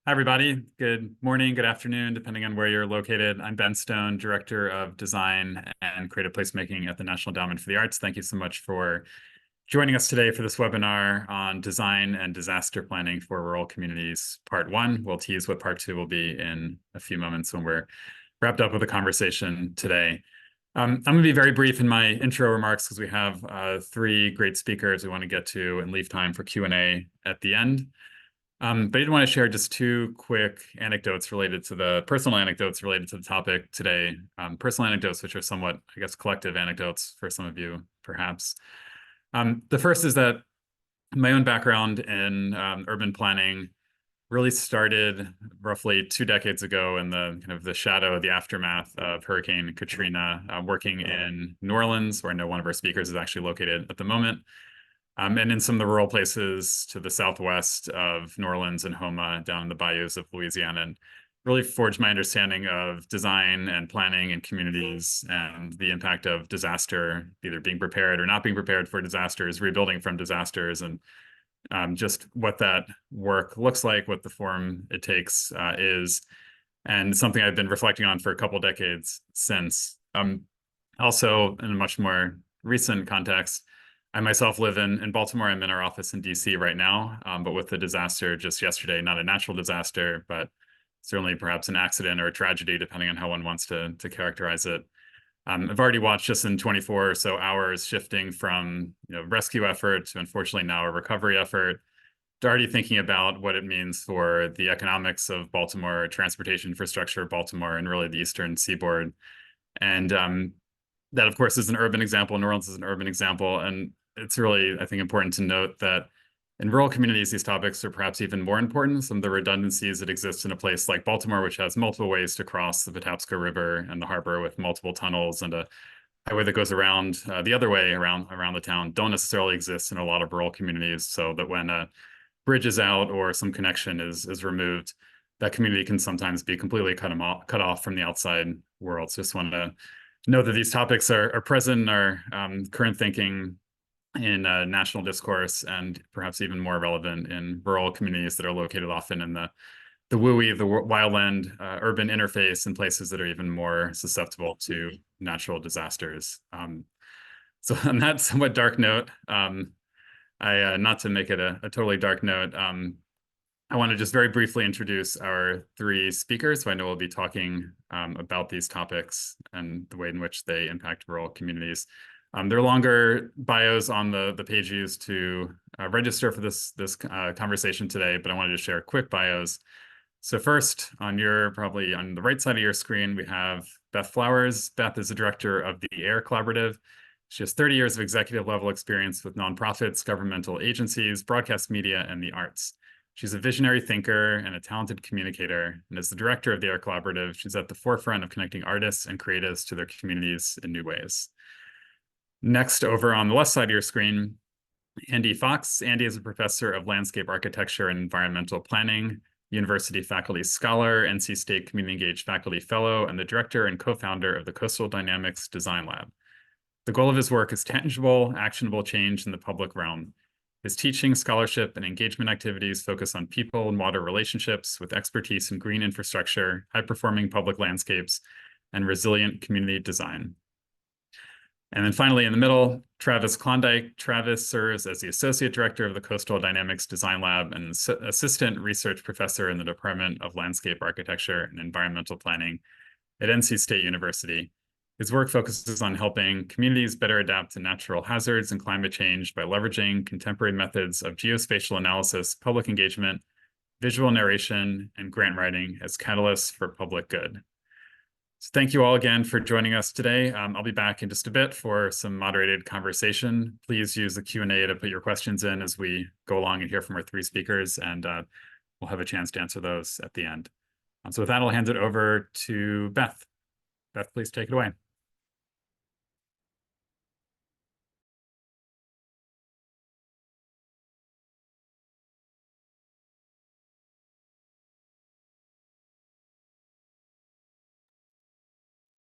Hi, everybody. Good morning, good afternoon, depending on where you're located. I'm Ben Stone, Director of Design and Creative Placemaking at the National Endowment for the Arts. Thank you so much for joining us today for this webinar on design and disaster planning for rural communities, part one. We'll tease what part two will be in a few moments when we're wrapped up with the conversation today. I'm going to be very brief in my intro remarks because we have three great speakers we want to get to and leave time for Q&A at the end. But I did want to share just two quick anecdotes related to the personal anecdotes related to the topic today. Personal anecdotes, which are somewhat, I guess, collective anecdotes for some of you, perhaps. The first is that my own background in urban planning really started roughly 2 decades ago in the kind of the shadow, the aftermath of Hurricane Katrina, working in New Orleans, where I know one of our speakers is actually located at the moment. And in some of the rural places to the southwest of New Orleans and Houma, down in the bayous of Louisiana, and really forged my understanding of design and planning in communities and the impact of disaster, either being prepared or not being prepared for disasters, rebuilding from disasters, and just what that work looks like, what the form it takes is, and something I've been reflecting on for a couple decades since. Also, in a much more recent context, I myself live in Baltimore. I'm in our office in DC right now, but with the disaster just yesterday, not a natural disaster, but certainly perhaps an accident or a tragedy, depending on how one wants to characterize it. I've already watched just in 24 or so hours shifting from rescue effort to unfortunately now a recovery effort, to already thinking about what it means for the economics of Baltimore, transportation infrastructure of Baltimore, and really the Eastern Seaboard. And that, of course, is an urban example. New Orleans is an urban example. And it's really, I think, important to note that in rural communities, these topics are perhaps even more important. Some of the redundancies that exist in a place like Baltimore, which has multiple ways to cross the Patapsco River and the harbor with multiple tunnels and a highway that goes around the other way around the town, don't necessarily exist in a lot of rural communities. So that when a bridge is out or some connection is removed, that community can sometimes be completely cut off from the outside world. So just wanted to know that these topics are present in our current thinking in national discourse, and perhaps even more relevant in rural communities that are located often in the WUI, the wildland urban interface, in places that are even more susceptible to natural disasters. So on that somewhat dark note, not to make it a totally dark note, I want to just very briefly introduce our three speakers who I know will be talking about these topics and the way in which they impact rural communities. There are longer bios on the page used to register for this conversation today, but I wanted to share quick bios. So first, probably on the right side of your screen, we have Beth Flowers. Beth is the director of the AIR Collaborative. She has 30 years of executive level experience with nonprofits, governmental agencies, broadcast media, and the arts. She's a visionary thinker and a talented communicator, and as the director of the AIR Collaborative, she's at the forefront of connecting artists and creatives to their communities in new ways. Next, over on the left side of your screen, Andy Fox. Andy is a professor of landscape architecture and environmental planning, university faculty scholar, NC State Community Engaged faculty fellow, and the director and co-founder of the Coastal Dynamics Design Lab. The goal of his work is tangible, actionable change in the public realm. His teaching, scholarship, and engagement activities focus on people and water relationships with expertise in green infrastructure, high-performing public landscapes, and resilient community design. And then finally, in the middle, Travis Klondike. Travis serves as the Associate Director of the Coastal Dynamics Design Lab and Assistant Research Professor in the Department of Landscape Architecture and Environmental Planning at NC State University. His work focuses on helping communities better adapt to natural hazards and climate change by leveraging contemporary methods of geospatial analysis, public engagement, visual narration, and grant writing as catalysts for public good. So thank you all again for joining us today. I'll be back in just a bit for some moderated conversation. Please use the Q&A to put your questions in as we go along and hear from our three speakers, and we'll have a chance to answer those at the end. So with that, I'll hand it over to Beth. Beth, please take it away.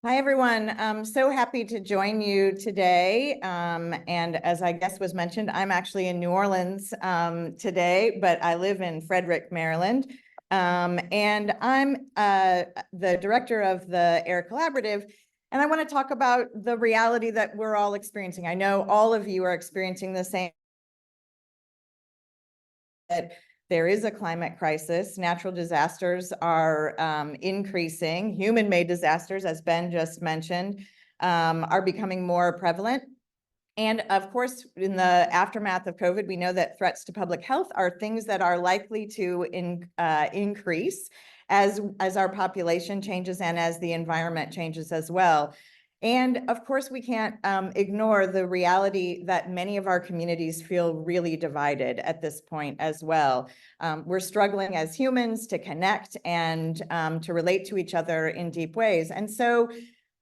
Hi, everyone. I'm so happy to join you today. And as I guess was mentioned, I'm actually in New Orleans today, but I live in Frederick, Maryland. And I'm the director of the AIR Collaborative, and I want to talk about the reality that we're all experiencing. I know all of you are experiencing the same, that there is a climate crisis. Natural disasters are increasing. Human-made disasters, as Ben just mentioned, are becoming more prevalent. And of course, in the aftermath of COVID, we know that threats to public health are things that are likely to increase as our population changes and as the environment changes as well. And of course, we can't ignore the reality that many of our communities feel really divided at this point as well. We're struggling as humans to connect and to relate to each other in deep ways. And so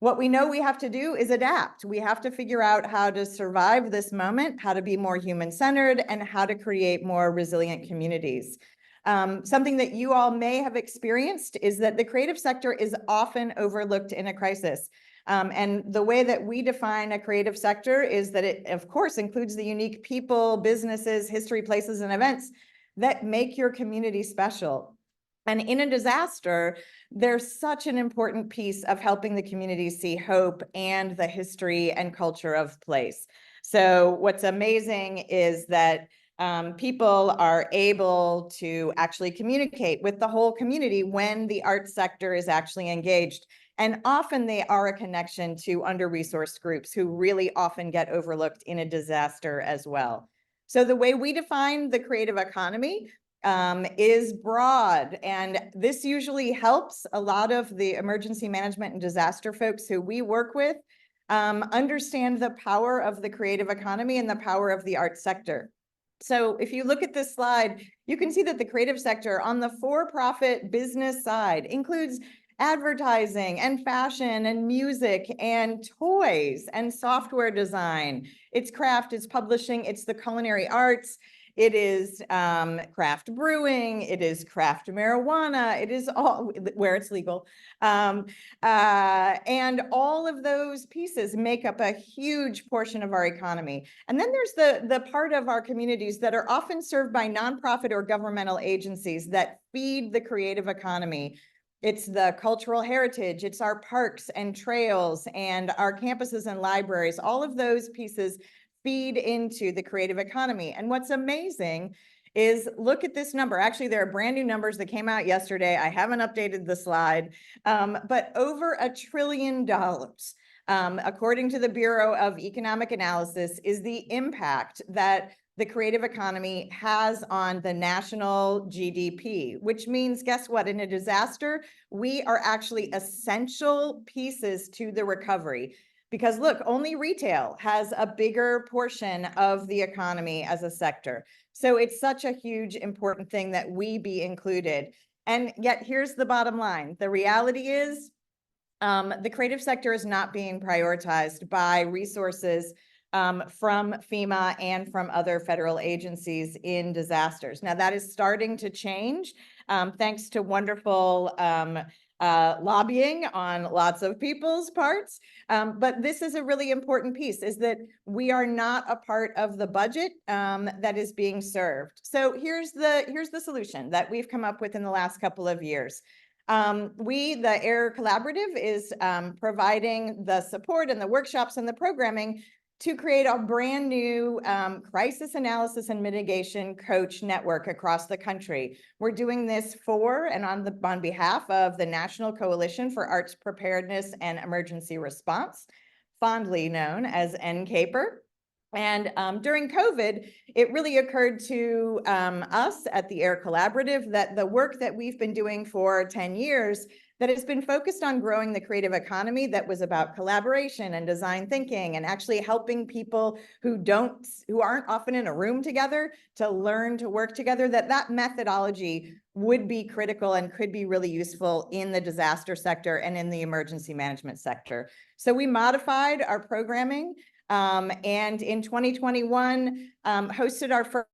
what we know we have to do is adapt. We have to figure out how to survive this moment, how to be more human-centered, and how to create more resilient communities. Something that you all may have experienced is that the creative sector is often overlooked in a crisis. And the way that we define a creative sector is that it, of course, includes the unique people, businesses, history, places, and events that make your community special. And in a disaster, there's such an important piece of helping the community see hope and the history and culture of place. So what's amazing is that people are able to actually communicate with the whole community when the arts sector is actually engaged. And often they are a connection to under-resourced groups who really often get overlooked in a disaster as well. So the way we define the creative economy is broad, and this usually helps a lot of the emergency management and disaster folks who we work with understand the power of the creative economy and the power of the arts sector. So if you look at this slide, you can see that the creative sector on the for-profit business side includes advertising and fashion and music and toys and software design. It's craft, it's publishing, it's the culinary arts. It is craft brewing, it is craft marijuana, it is all where it's legal. And all of those pieces make up a huge portion of our economy. And then there's the part of our communities that are often served by nonprofit or governmental agencies that feed the creative economy. It's the cultural heritage, it's our parks and trails and our campuses and libraries. All of those pieces feed into the creative economy. And what's amazing is look at this number. Actually, there are brand new numbers that came out yesterday. I haven't updated the slide, but over $1 trillion, according to the Bureau of Economic Analysis, is the impact that the creative economy has on the national GDP, which means, guess what? In a disaster, we are actually essential pieces to the recovery. Because look, only retail has a bigger portion of the economy as a sector. So it's such a huge, important thing that we be included. And yet here's the bottom line. The reality is the creative sector is not being prioritized by resources from FEMA and from other federal agencies in disasters. Now that is starting to change thanks to wonderful lobbying on lots of people's parts. But this is a really important piece, is that we are not a part of the budget that is being served. So here's the solution that we've come up with in the last couple of years. The AIR Collaborative is providing the support and the workshops and the programming to create a brand new crisis analysis and mitigation coach network across the country. We're doing this for and on behalf of the National Coalition for Arts Preparedness and Emergency Response, fondly known as NCAPER. And during COVID, it really occurred to us at the AIR Collaborative that the work that we've been doing for 10 years that has been focused on growing the creative economy, that was about collaboration and design thinking and actually helping people who aren't often in a room together to learn to work together, that methodology would be critical and could be really useful in the disaster sector and in the emergency management sector. So we modified our programming and in 2021 hosted our first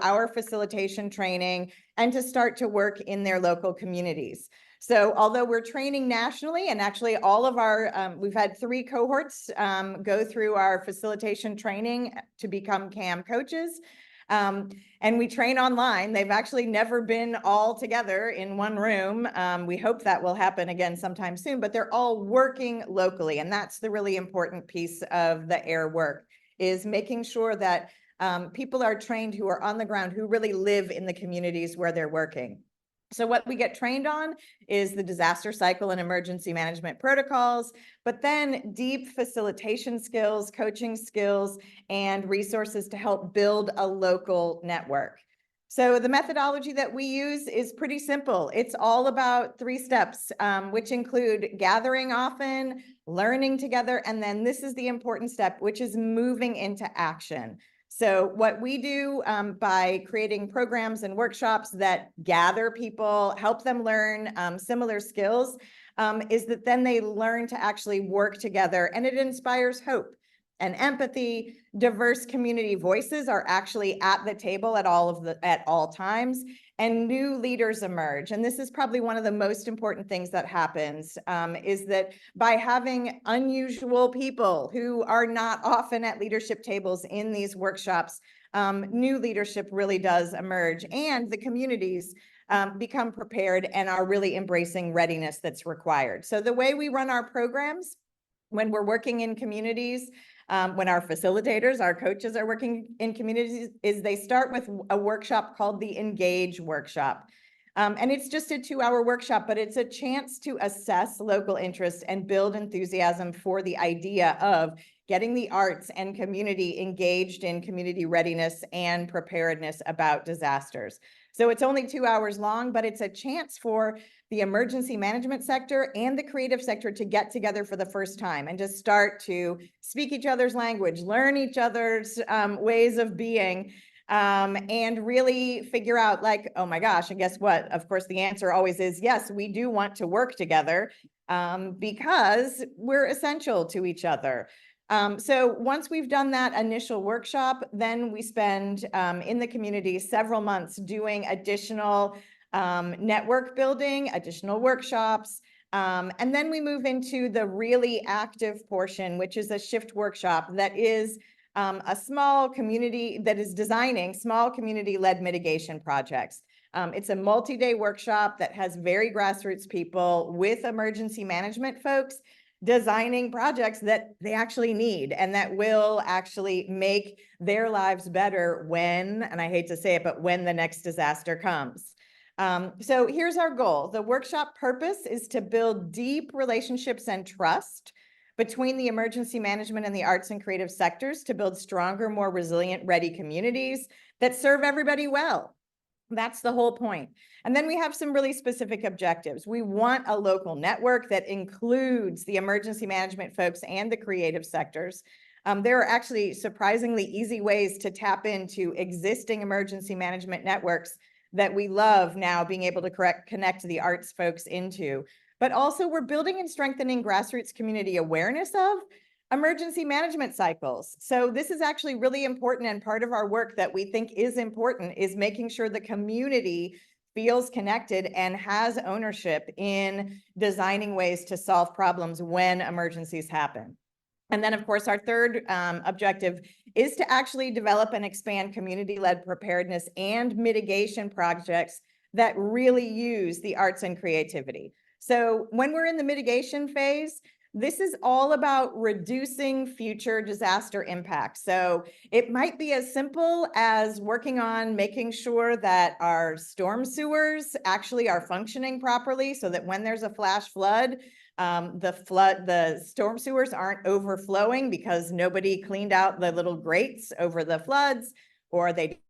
our facilitation training and to start to work in their local communities. So although we're training nationally, and actually all of our, we've had 3 cohorts go through our facilitation training to become CAM coaches. And we train online. They've actually never been all together in one room. We hope that will happen again sometime soon, but they're all working locally. And that's the really important piece of the AIR work, is making sure that people are trained who are on the ground, who really live in the communities where they're working. So what we get trained on is the disaster cycle and emergency management protocols, but then deep facilitation skills, coaching skills, and resources to help build a local network. So the methodology that we use is pretty simple. It's all about 3 steps, which include gathering often, learning together, and then this is the important step, which is moving into action. So what we do by creating programs and workshops that gather people, help them learn similar skills, is that then they learn to actually work together, and it inspires hope and empathy. Diverse community voices are actually at the table at all times, and new leaders emerge. And this is probably one of the most important things that happens, is that by having unusual people who are not often at leadership tables in these workshops, new leadership really does emerge, and the communities become prepared and are really embracing readiness that's required. So the way we run our programs when we're working in communities, when our facilitators, our coaches are working in communities, is they start with a workshop called the Engage Workshop. And it's just a 2-hour workshop, but it's a chance to assess local interest and build enthusiasm for the idea of getting the arts and community engaged in community readiness and preparedness about disasters. So it's only 2 hours long, but it's a chance for the emergency management sector and the creative sector to get together for the first time and just start to speak each other's language, learn each other's ways of being, and really figure out, like, oh my gosh, and guess what? Of course, the answer always is yes, we do want to work together because we're essential to each other. So once we've done that initial workshop, then we spend in the community several months doing additional network building, additional workshops, and then we move into the really active portion, which is a shift workshop that is a small community that is designing small community-led mitigation projects. It's a multi-day workshop that has very grassroots people with emergency management folks designing projects that they actually need and that will actually make their lives better when, and I hate to say it, but when the next disaster comes. So here's our goal. The workshop purpose is to build deep relationships and trust between the emergency management and the arts and creative sectors to build stronger, more resilient, ready communities that serve everybody well. That's the whole point. And then we have some really specific objectives. We want a local network that includes the emergency management folks and the creative sectors. There are actually surprisingly easy ways to tap into existing emergency management networks that we love now being able to connect the arts folks into. But also we're building and strengthening grassroots community awareness of emergency management cycles. So this is actually really important, and part of our work that we think is important is making sure the community feels connected and has ownership in designing ways to solve problems when emergencies happen. And then, of course, our third objective is to actually develop and expand community-led preparedness and mitigation projects that really use the arts and creativity. So when we're in the mitigation phase, this is all about reducing future disaster impacts. So it might be as simple as working on making sure that our storm sewers actually are functioning properly so that when there's a flash flood, the storm sewers aren't overflowing because nobody cleaned out the little grates over the floods, or they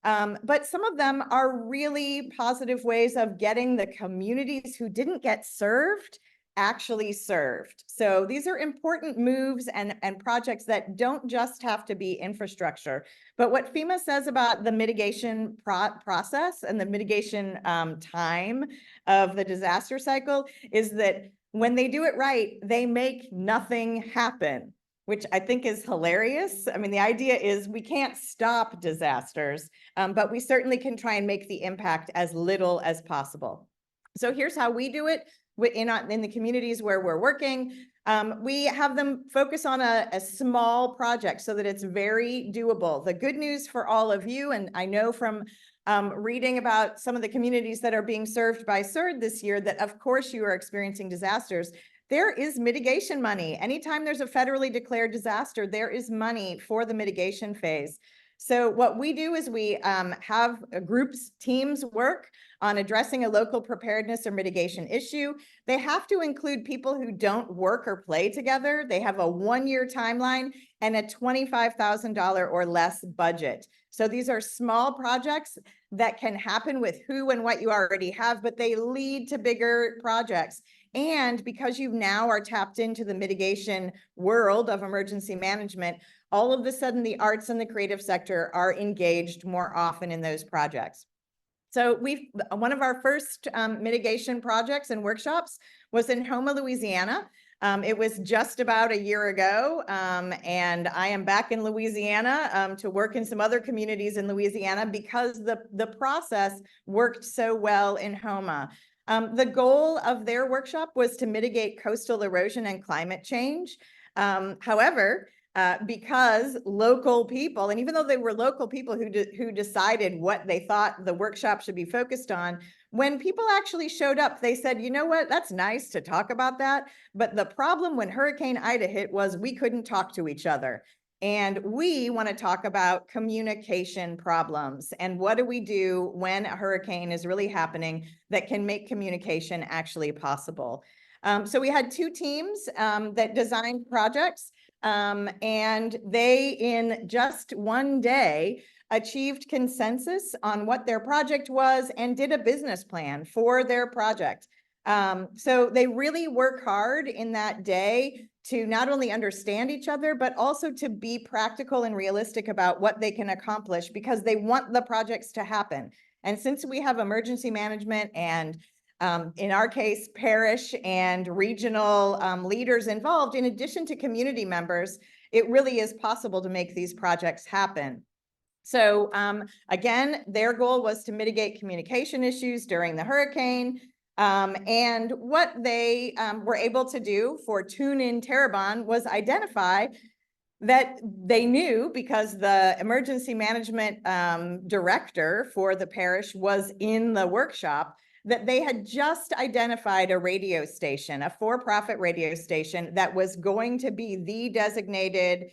but some of them are really positive ways of getting the communities who didn't get served actually served. So these are important moves and projects that don't just have to be infrastructure. But what FEMA says about the mitigation process and the mitigation time of the disaster cycle is that when they do it right, they make nothing happen, which I think is hilarious. I mean, the idea is we can't stop disasters, but we certainly can try and make the impact as little as possible. So here's how we do it in the communities where we're working. We have them focus on a small project so that it's very doable. The good news for all of you, and I know from reading about some of the communities that are being served by CERD this year, that of course you are experiencing disasters. There is mitigation money. Anytime there's a federally declared disaster, there is money for the mitigation phase. So what we do is we have groups, teams work on addressing a local preparedness or mitigation issue. They have to include people who don't work or play together. They have a 1-year timeline and a $25,000 or less budget. So these are small projects that can happen with who and what you already have, but they lead to bigger projects. And because you now are tapped into the mitigation world of emergency management, all of a sudden the arts and the creative sector are engaged more often in those projects. So one of our first mitigation projects and workshops was in Houma, Louisiana. It was just about a year ago, and I am back in Louisiana to work in some other communities in Louisiana because the process worked so well in Houma. The goal of their workshop was to mitigate coastal erosion and climate change. However, because local people, and even though they were local people who decided what they thought the workshop should be focused on, when people actually showed up, they said, you know what, that's nice to talk about that. But the problem when Hurricane Ida hit was we couldn't talk to each other. And we want to talk about communication problems and what do we do when a hurricane is really happening that can make communication actually possible. So we had 2 teams that designed projects. And they, in just one day, achieved consensus on what their project was and did a business plan for their project. So they really work hard in that day to not only understand each other, but also to be practical and realistic about what they can accomplish because they want the projects to happen. And since we have emergency management and in our case, parish and regional leaders involved, in addition to community members, it really is possible to make these projects happen. So again, their goal was to mitigate communication issues during the hurricane. And what they were able to do for Tune in Terrebonne was identify that they knew because the emergency management director for the parish was in the workshop, that they had just identified a radio station, a for-profit radio station that was going to be the designated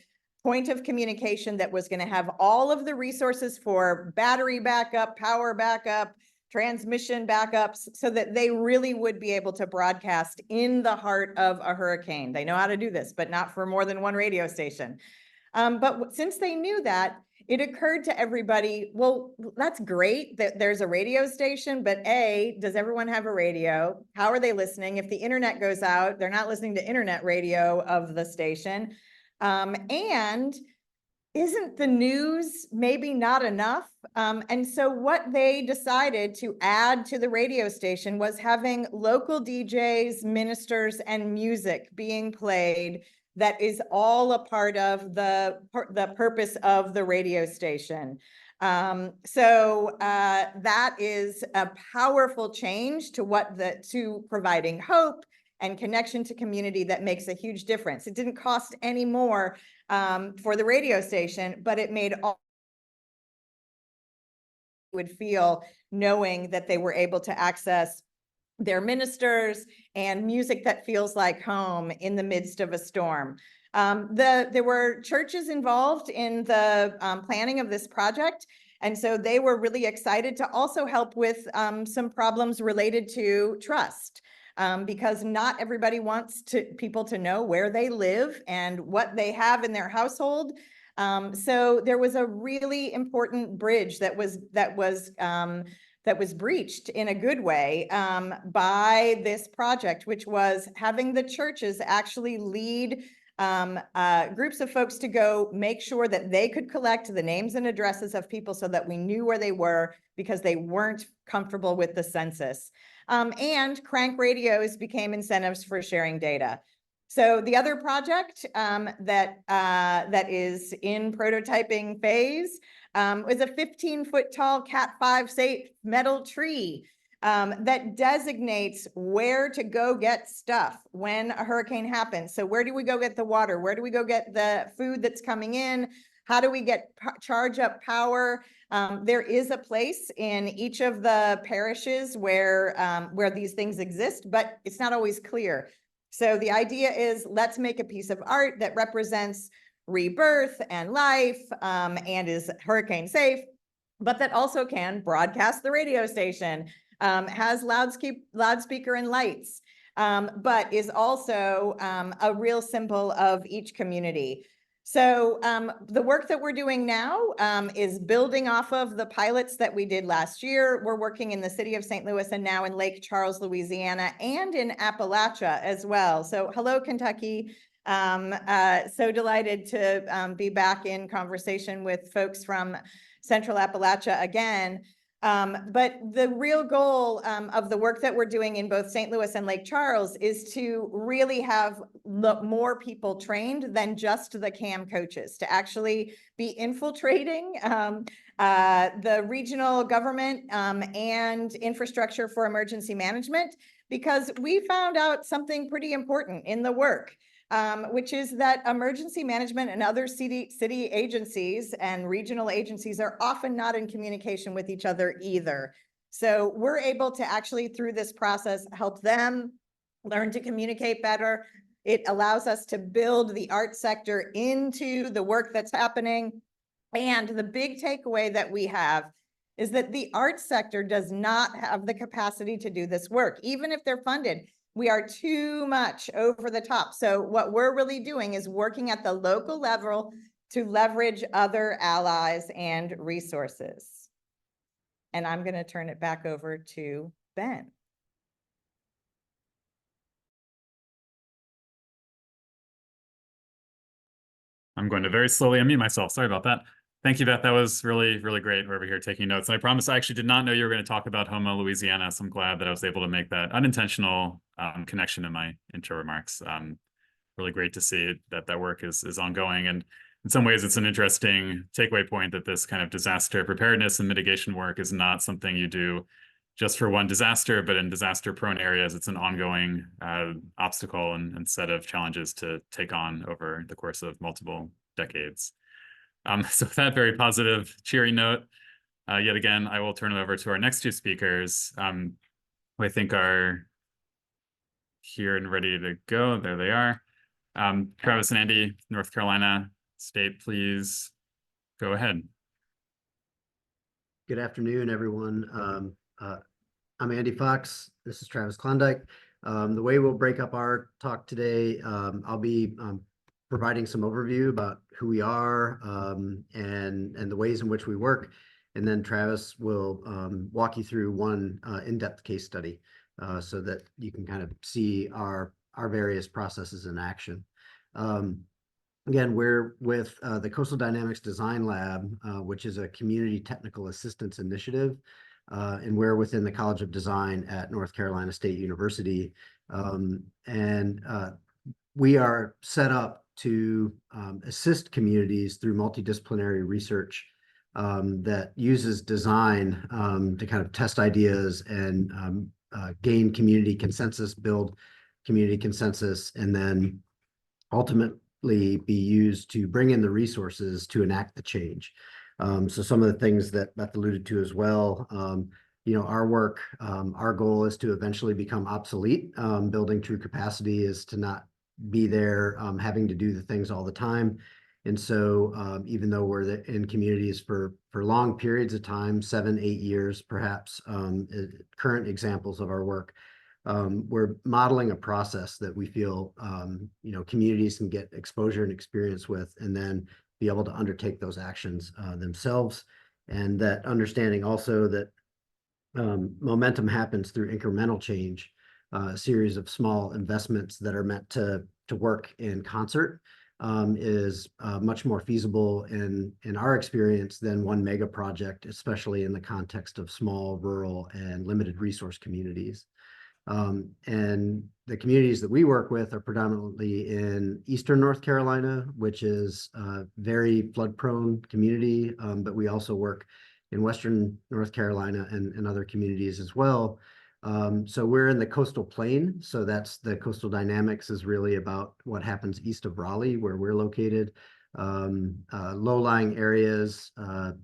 point of communication that was going to have all of the resources for battery backup, power backup, transmission backups, so that they really would be able to broadcast in the heart of a hurricane. They know how to do this, but not for more than one radio station. But since they knew that, it occurred to everybody, well, that's great that there's a radio station, but A, does everyone have a radio? How are they listening? If the internet goes out, they're not listening to internet radio of the station. And isn't the news maybe not enough? And so what they decided to add to the radio station was having local DJs, ministers, and music being played that is all a part of the purpose of the radio station. So that is a powerful change to providing hope and connection to community that makes a huge difference. It didn't cost any more for the radio station, but it made all would feel knowing that they were able to access their ministers and music that feels like home in the midst of a storm. There were churches involved in the planning of this project. And so they were really excited to also help with some problems related to trust. Because not everybody wants people to know where they live and what they have in their household. So there was a really important bridge that was breached in a good way by this project, which was having the churches actually lead groups of folks to go make sure that they could collect the names and addresses of people so that we knew where they were because they weren't comfortable with the census. And crank radios became incentives for sharing data. So the other project that is in prototyping phase was a 15-foot tall Cat 5 safe metal tree that designates where to go get stuff when a hurricane happens. So where do we go get the water? Where do we go get the food that's coming in? How do we get charge up power? There is a place in each of the parishes where these things exist, but it's not always clear. So the idea is, let's make a piece of art that represents rebirth and life, and is hurricane safe, but that also can broadcast the radio station, has loudspeaker and lights, but is also a real symbol of each community. So the work that we're doing now is building off of the pilots that we did last year. We're working in the city of St. Louis and now in Lake Charles, Louisiana, and in Appalachia as well. So hello, Kentucky. So delighted to be back in conversation with folks from Central Appalachia again. But the real goal of the work that we're doing in both St. Louis and Lake Charles is to really have more people trained than just the CAM coaches, to actually be infiltrating the regional government and infrastructure for emergency management, because we found out something pretty important in the work. Which is that emergency management and other city agencies and regional agencies are often not in communication with each other either. So we're able to actually, through this process, help them learn to communicate better. It allows us to build the art sector into the work that's happening. And the big takeaway that we have is that the art sector does not have the capacity to do this work, even if they're funded. We are too much over the top. So what we're really doing is working at the local level to leverage other allies and resources. And I'm going to turn it back over to Ben. I'm going to very slowly unmute myself. Sorry about that. Thank you, Beth. That was really, really great. We're over here taking notes. And I promise I actually did not know you were going to talk about Houma, Louisiana. So I'm glad that I was able to make that unintentional connection in my intro remarks. Really great to see that that work is ongoing. And in some ways, it's an interesting takeaway point that this kind of disaster preparedness and mitigation work is not something you do just for one disaster, but in disaster-prone areas, it's an ongoing obstacle and set of challenges to take on over the course of multiple decades. So with that very positive, cheery note, yet again, I will turn it over to our next two speakers, who I think are here and ready to go. There they are. Travis and Andy, North Carolina State, please go ahead. Good afternoon, everyone. I'm Andy Fox. This is Travis Klondike. The way we'll break up our talk today, I'll be providing some overview about who we are and the ways in which we work. And then Travis will walk you through one in-depth case study so that you can kind of see our various processes in action. Again, we're with the Coastal Dynamics Design Lab, which is a community technical assistance initiative. And we're within the College of Design at North Carolina State University. We are set up to assist communities through multidisciplinary research that uses design to kind of test ideas and gain community consensus, build community consensus, and then ultimately be used to bring in the resources to enact the change. So some of the things that Beth alluded to as well, our work, our goal is to eventually become obsolete. Building true capacity is to not be there having to do the things all the time. And so even though we're in communities for long periods of time, 7, 8 years, perhaps, current examples of our work, we're modeling a process that we feel, communities can get exposure and experience with, and then be able to undertake those actions themselves. And that understanding also that momentum happens through incremental change, a series of small investments that are meant to work in concert is much more feasible in our experience than one mega project, especially in the context of small, rural, and limited resource communities. And the communities that we work with are predominantly in Eastern North Carolina, which is a very flood-prone community, but we also work in Western North Carolina and other communities as well. So we're in the coastal plain. So that's the coastal dynamics is really about what happens east of Raleigh, where we're located. Low-lying areas,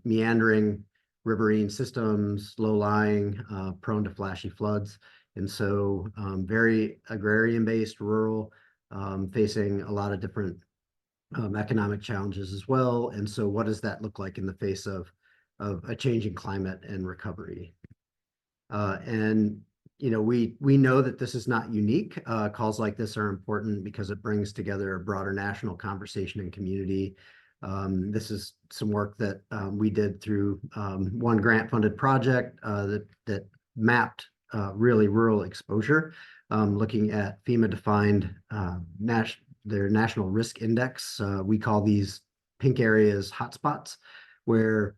meandering riverine systems, low-lying, prone to flashy floods. And so very agrarian-based, rural, facing a lot of different economic challenges as well. And so what does that look like in the face of a changing climate and recovery? And we know that this is not unique. Calls like this are important because it brings together a broader national conversation and community. This is some work that we did through one grant-funded project that mapped really rural exposure, looking at FEMA-defined their national risk index. We call these pink areas hotspots, where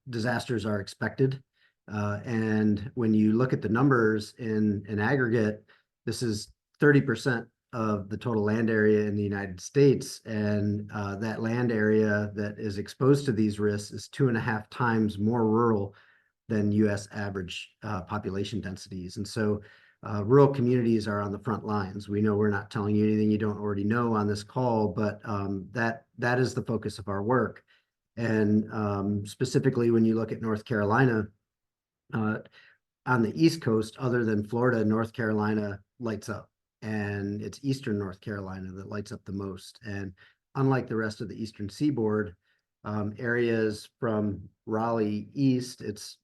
disasters are expected. And when you look at the numbers in aggregate, this is 30% of the total land area in the United States. And that land area that is exposed to these risks is 2.5 times more rural than US average population densities. And so rural communities are on the front lines. We know we're not telling you anything you don't already know on this call, but that is the focus of our work. And specifically, when you look at North Carolina, on the East Coast, other than Florida, North Carolina lights up. And it's Eastern North Carolina that lights up the most. And unlike the rest of the Eastern Seaboard, areas from Raleigh east, it's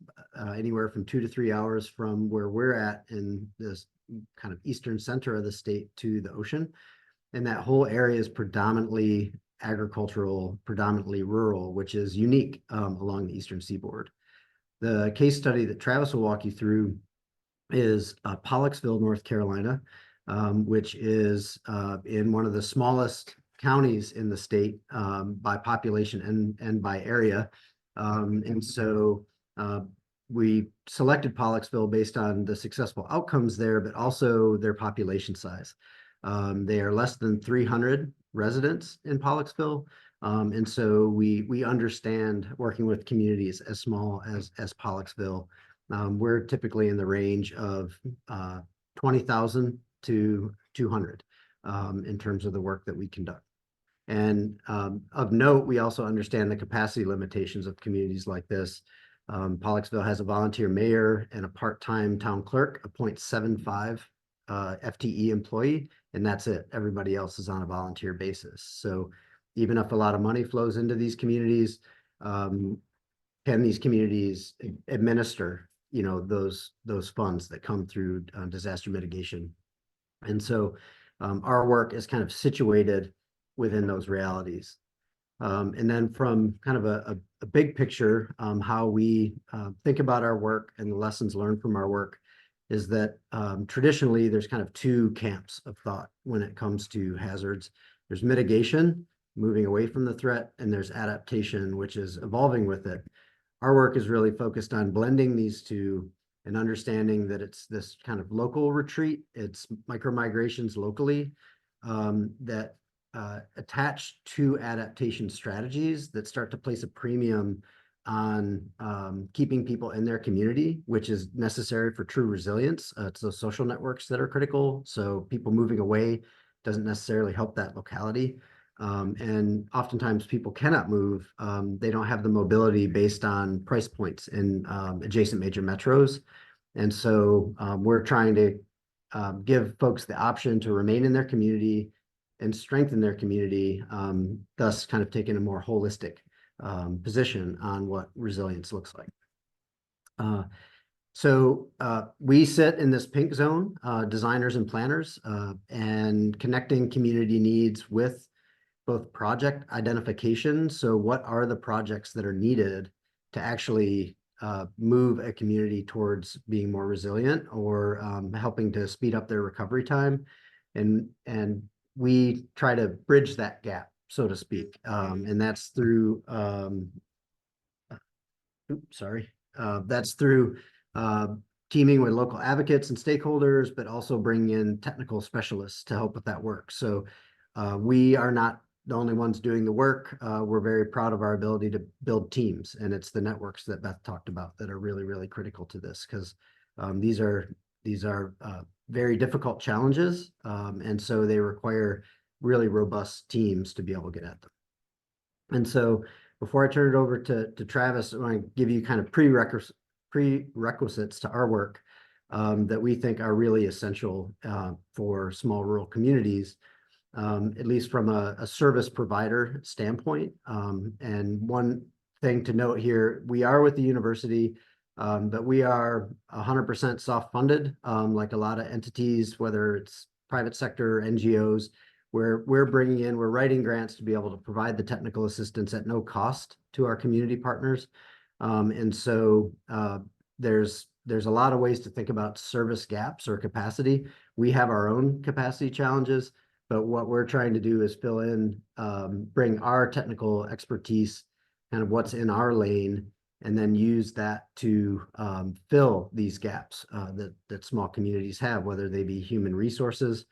anywhere from 2 to 3 hours from where we're at in this kind of eastern center of the state to the ocean. And that whole area is predominantly agricultural, predominantly rural, which is unique along the Eastern Seaboard. The case study that Travis will walk you through is Pollocksville, North Carolina, which is in one of the smallest counties in the state by population and by area. And so we selected Pollocksville based on the successful outcomes there, but also their population size. They are less than 300 residents in Pollocksville. And so we understand working with communities as small as Pollocksville. We're typically in the range of 20,000 to 200 in terms of the work that we conduct. And of note, we also understand the capacity limitations of communities like this. Pollocksville has a volunteer mayor and a part-time town clerk, a 0.75 FTE employee, and that's it. Everybody else is on a volunteer basis. So even if a lot of money flows into these communities, can these communities administer, those funds that come through disaster mitigation? And so our work is kind of situated within those realities. And then from kind of a big picture, how we think about our work and the lessons learned from our work is that traditionally there's kind of 2 camps of thought when it comes to hazards. There's mitigation, moving away from the threat, and there's adaptation, which is evolving with it. Our work is really focused on blending these two and understanding that it's this kind of local retreat. It's micro-migrations locally that attach to adaptation strategies that start to place a premium on keeping people in their community, which is necessary for true resilience. It's those social networks that are critical. So people moving away doesn't necessarily help that locality. And oftentimes people cannot move. They don't have the mobility based on price points in adjacent major metros. And so we're trying to give folks the option to remain in their community and strengthen their community, thus kind of taking a more holistic position on what resilience looks like. So we sit in this pink zone, designers and planners, and connecting community needs with both project identification. So what are the projects that are needed to actually move a community towards being more resilient or helping to speed up their recovery time? And we try to bridge that gap, so to speak. And that's through, that's through teaming with local advocates and stakeholders, but also bringing in technical specialists to help with that work. So we are not the only ones doing the work. We're very proud of our ability to build teams, and it's the networks that Beth talked about that are really, really critical to this, because these are very difficult challenges, and so they require really robust teams to be able to get at them. And so before I turn it over to Travis, I want to give you kind of prerequisites to our work that we think are really essential for small rural communities, at least from a service provider standpoint. And one thing to note here, we are with the university, but we are 100% soft-funded, like a lot of entities, whether it's private sector, NGOs, where we're writing grants to be able to provide the technical assistance at no cost to our community partners. And so there's a lot of ways to think about service gaps or capacity. We have our own capacity challenges, but what we're trying to do is fill in, bring our technical expertise, kind of what's in our lane, and then use that to fill these gaps that small communities have, whether they be human resources,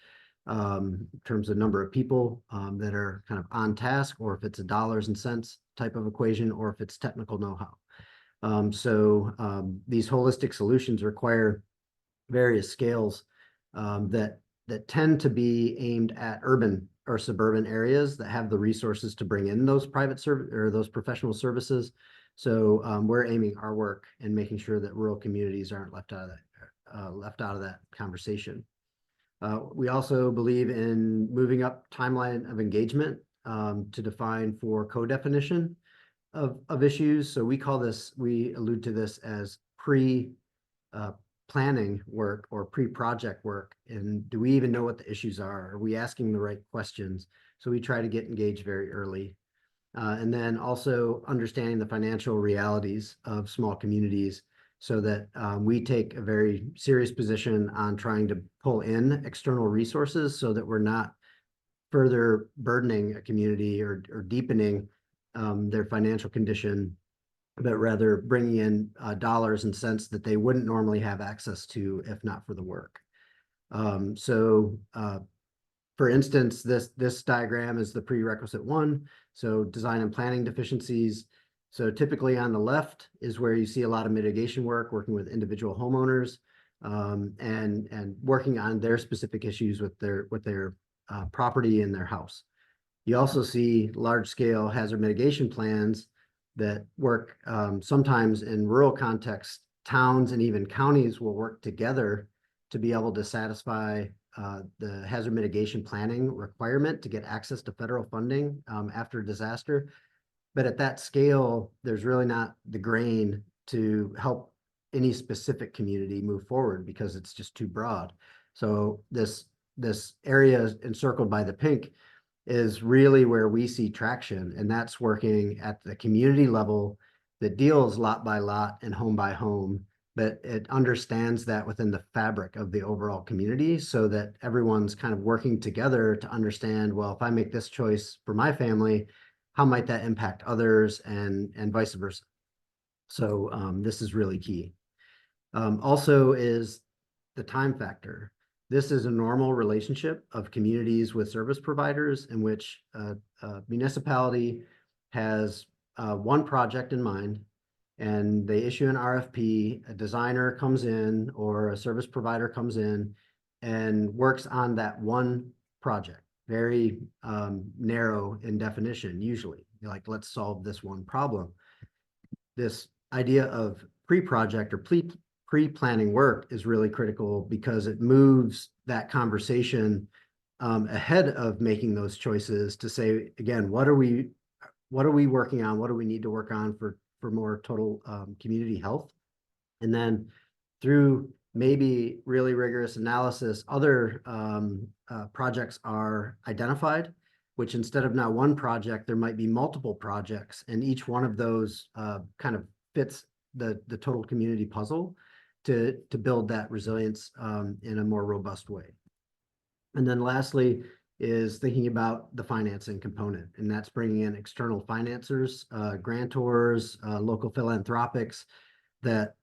in terms of number of people that are kind of on task, or if it's a dollars and cents type of equation, or if it's technical know-how. So these holistic solutions require various scales that tend to be aimed at urban or suburban areas that have the resources to bring in those private service or those professional services. So we're aiming our work and making sure that rural communities aren't left out of that conversation. We also believe in moving up timeline of engagement to define for co-definition of issues. So we allude to this as planning work or pre-project work. And do we even know what the issues are? Are we asking the right questions? So we try to get engaged very early. And then also understanding the financial realities of small communities, so that we take a very serious position on trying to pull in external resources so that we're not further burdening a community or deepening their financial condition, but rather bringing in dollars and cents that they wouldn't normally have access to if not for the work. For instance, this diagram is the prerequisite one. So design and planning deficiencies. So typically on the left is where you see a lot of mitigation work, working with individual homeowners and working on their specific issues with their property and their house. You also see large scale hazard mitigation plans that work sometimes in rural contexts. Towns and even counties will work together to be able to satisfy the hazard mitigation planning requirement to get access to federal funding after a disaster. But at that scale, there's really not the grain to help any specific community move forward because it's just too broad. So this area encircled by the pink is really where we see traction, and that's working at the community level that deals lot by lot and home by home, but it understands that within the fabric of the overall community, so that everyone's kind of working together to understand, well, if I make this choice for my family, how might that impact others, and vice versa. So this is really key. Also is the time factor. This is a normal relationship of communities with service providers in which a municipality has one project in mind, and they issue an RFP, a designer comes in or a service provider comes in and works on that one project. Very narrow in definition, usually. Like, let's solve this one problem. This idea of pre-project or pre-planning work is really critical because it moves that conversation ahead of making those choices to say, again, what are we working on? What do we need to work on for more total community health? And then through maybe really rigorous analysis, other projects are identified, which instead of now one project, there might be multiple projects, and each one of those kind of fits the total community puzzle to build that resilience in a more robust way. And then lastly is thinking about the financing component, and that's bringing in external financiers, grantors, local philanthropics, that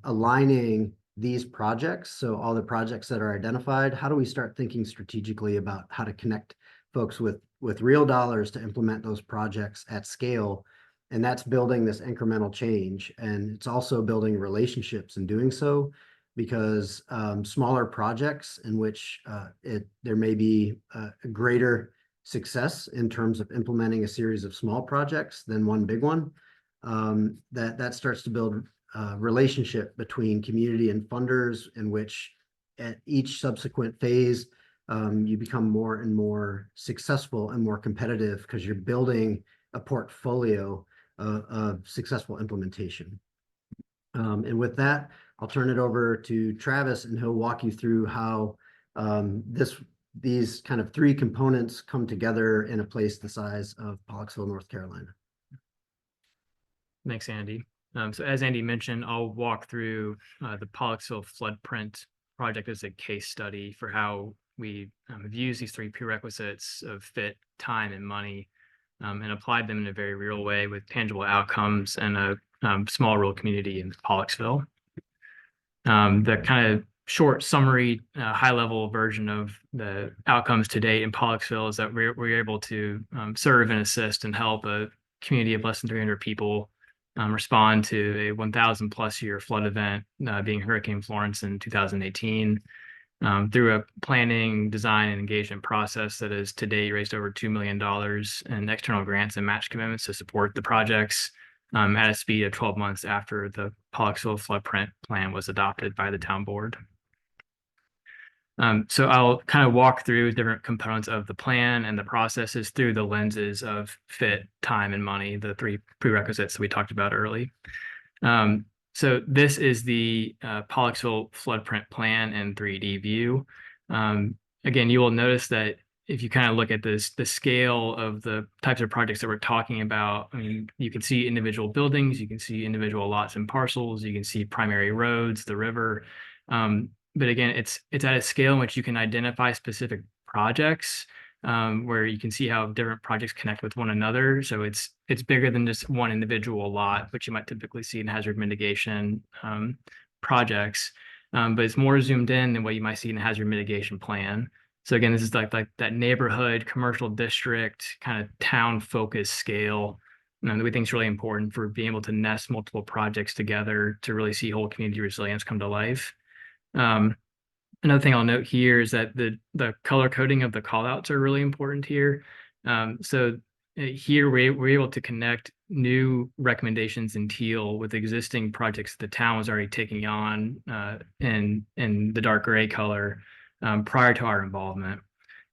aligning these projects. So all the projects that are identified, how do we start thinking strategically about how to connect folks with with real dollars to implement those projects at scale. And that's building this incremental change. And it's also building relationships in doing so, because smaller projects in which there may be a greater success in terms of implementing a series of small projects than one big one, that starts to build relationship between community and funders, in which at each subsequent phase, you become more and more successful and more competitive because you're building a portfolio of successful implementation. And with that, I'll turn it over to Travis, and he'll walk you through how these kind of three components come together in a place the size of Pollocksville, North Carolina. Thanks, Andy. So as Andy mentioned, I'll walk through the Pollocksville floodprint project as a case study for how we have used these three prerequisites of fit, time, and money, and applied them in a very real way with tangible outcomes and a small rural community in Pollocksville. The kind of short summary, high-level version of the outcomes to date in Pollocksville is that we're able to serve and assist and help a community of less than 300 people respond to a 1,000 plus year flood event, being Hurricane Florence in 2018, through a planning, design, and engagement process that has to date raised over $2 million in external grants and match commitments to support the projects at a speed of 12 months after the Pollocksville floodprint plan was adopted by the town board. So I'll kind of walk through different components of the plan and the processes through the lenses of fit, time, and money, the three prerequisites that we talked about early. So this is the Pollocksville floodprint plan in 3D view. Again, you will notice that if you kind of look at this, the scale of the types of projects that we're talking about, I mean, you can see individual buildings, you can see individual lots and parcels, you can see primary roads, the river. But again, it's at a scale in which you can identify specific projects, where you can see how different projects connect with one another. So it's bigger than just one individual lot, which you might typically see in hazard mitigation projects. But it's more zoomed in than what you might see in a hazard mitigation plan. So again, this is like that neighborhood, commercial district, kind of town focused scale that we think is really important for being able to nest multiple projects together to really see whole community resilience come to life. Another thing I'll note here is that the color coding of the callouts are really important here. So here we're able to connect new recommendations in teal with existing projects the town was already taking on in the dark gray color prior to our involvement.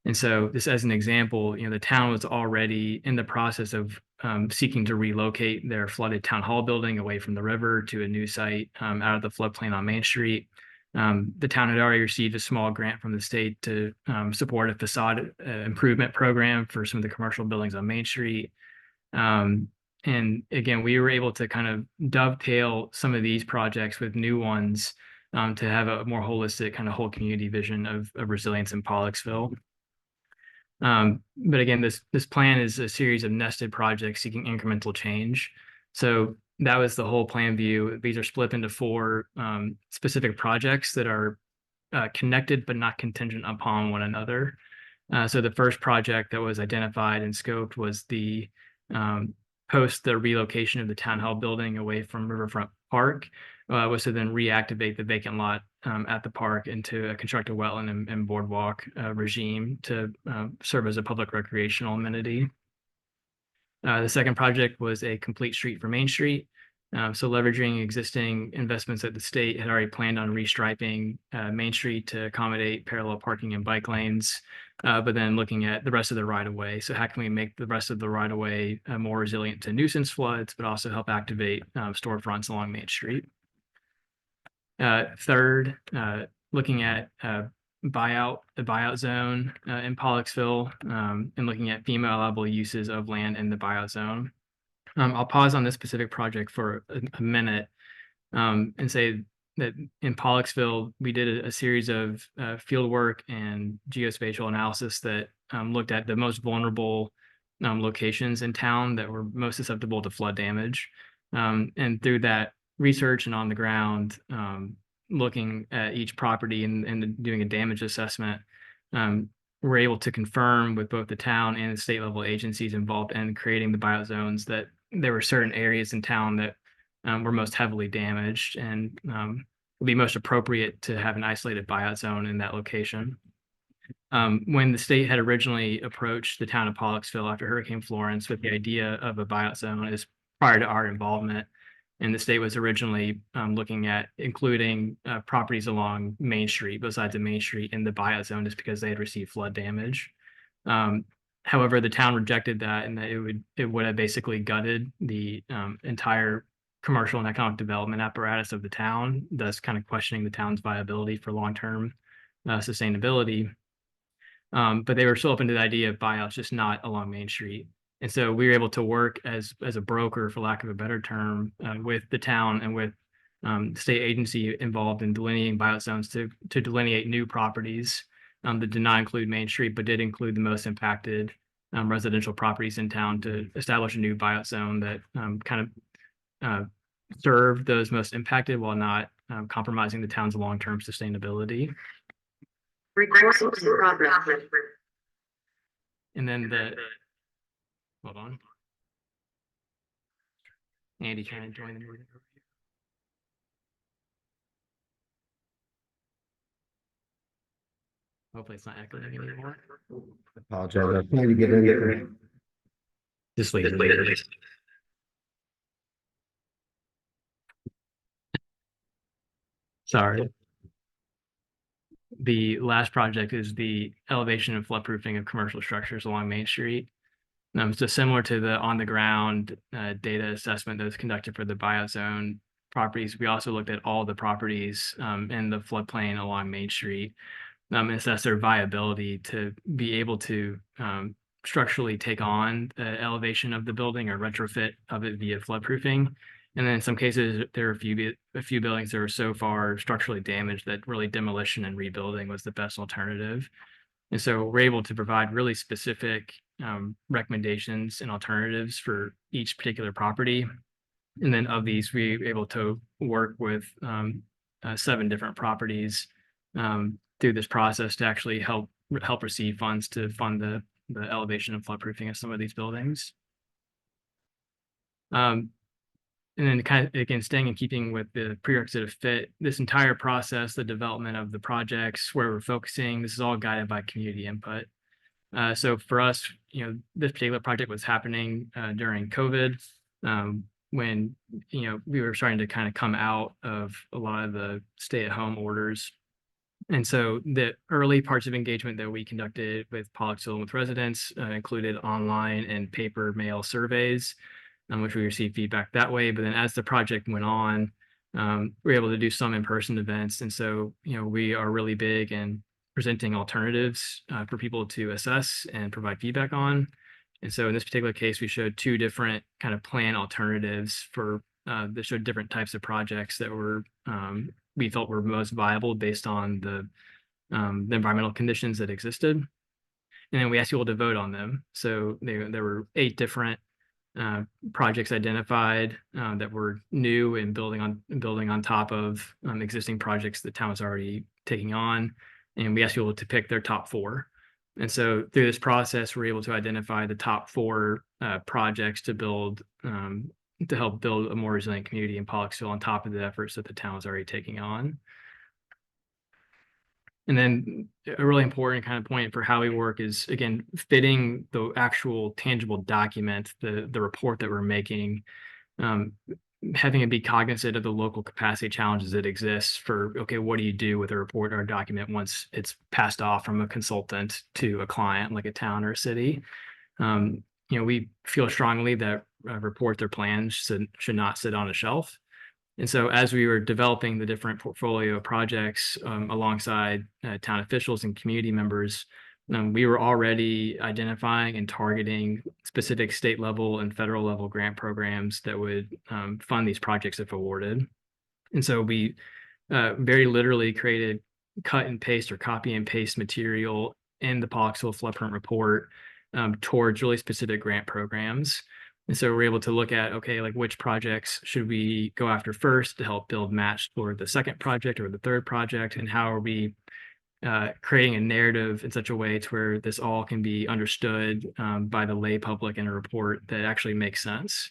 And so this as an example, the town was already in the process of seeking to relocate their flooded town hall building away from the river to a new site out of the floodplain on Main Street. The town had already received a small grant from the state to support a facade improvement program for some of the commercial buildings on Main Street. And again, we were able to kind of dovetail some of these projects with new ones to have a more holistic kind of whole community vision of resilience in Pollocksville. But again, this plan is a series of nested projects seeking incremental change. So that was the whole plan view. These are split into four specific projects that are connected but not contingent upon one another. So the first project that was identified and scoped was the post the relocation of the town hall building away from Riverfront Park, was to then reactivate the vacant lot at the park into a constructed wetland and boardwalk regime to serve as a public recreational amenity. The second project was a complete street for Main Street. So leveraging existing investments that the state had already planned on restriping Main Street to accommodate parallel parking and bike lanes, but then looking at the rest of the right-of-way. So how can we make the rest of the right-of-way more resilient to nuisance floods, but also help activate storefronts along Main Street? Third, looking at the buyout zone in Pollocksville, and looking at FEMA allowable uses of land in the buyout zone. I'll pause on this specific project for a minute and say that in Pollocksville, we did a series of field work and geospatial analysis that looked at the most vulnerable locations in town that were most susceptible to flood damage. And through that research and on the ground, looking at each property and doing a damage assessment, we're able to confirm with both the town and the state level agencies involved in creating the biozones that there were certain areas in town that were most heavily damaged and would be most appropriate to have an isolated buyout zone in that location. When the state had originally approached the town of Pollocksville after Hurricane Florence with the idea of a buyout zone is prior to our involvement, and the state was originally looking at including properties along Main Street, both sides of Main Street, in the buyout zone just because they had received flood damage. However, the town rejected that, and that it would have basically gutted the entire commercial and economic development apparatus of the town, thus kind of questioning the town's viability for long-term sustainability. But they were still open to the idea of buyouts, just not along Main Street. And so we were able to work as a broker, for lack of a better term, with the town and with the state agency involved in delineating buyout zones to delineate new properties that did not include Main Street, but did include the most impacted residential properties in town to establish a new buyout zone that kind of served those most impacted while not compromising the town's long-term sustainability. Recording in progress. And then hold on. Andy trying to join the meeting. Hopefully it's not echoing anymore. Apologize. I'm trying to get in there. Just leave it. Sorry. The last project is the elevation and floodproofing of commercial structures along Main Street. So similar to the on-the-ground data assessment that was conducted for the buyout zone properties, we also looked at all the properties in the floodplain along Main Street and assess their viability to be able to structurally take on the elevation of the building or retrofit of it via floodproofing. And then in some cases, there are a few buildings that are so far structurally damaged that really demolition and rebuilding was the best alternative. And so we're able to provide really specific recommendations and alternatives for each particular property. And then of these, we were able to work with 7 different properties through this process to actually help receive funds to fund the elevation and floodproofing of some of these buildings. And then kind of, again, staying in keeping with the prerequisite of fit, this entire process, the development of the projects, where we're focusing, this is all guided by community input. So for us, this particular project was happening during COVID, when, we were starting to kind of come out of a lot of the stay-at-home orders. And so the early parts of engagement that we conducted with Pollocksville and with residents included online and paper mail surveys, which we received feedback that way. But then as the project went on, we were able to do some in-person events. And so, we are really big in presenting alternatives for people to assess and provide feedback on. And so in this particular case, we showed 2 different kind of plan alternatives for that showed different types of projects that were we felt were most viable based on the environmental conditions that existed. And then we asked people to vote on them. So there were 8 different projects identified that were new and building on top of existing projects the town was already taking on. And we asked people to pick their top 4. And so through this process, we're able to identify the top 4 projects to help build a more resilient community in Pollocksville on top of the efforts that the town was already taking on. And then a really important kind of point for how we work is, again, fitting the actual tangible document, the report that we're making, having it be cognizant of the local capacity challenges that exist for, okay, what do you do with a report or a document once it's passed off from a consultant to a client like a town or a city? We feel strongly that reports or plans should not sit on a shelf. And so as we were developing the different portfolio projects alongside town officials and community members, we were already identifying and targeting specific state level and federal level grant programs that would fund these projects if awarded. And so we very literally created cut and paste or copy and paste material in the Pollocksville Floodprint Report towards really specific grant programs. And so we're able to look at, okay, like which projects should we go after first to help build match for the second project or the third project, and how are we creating a narrative in such a way to where this all can be understood by the lay public in a report that actually makes sense.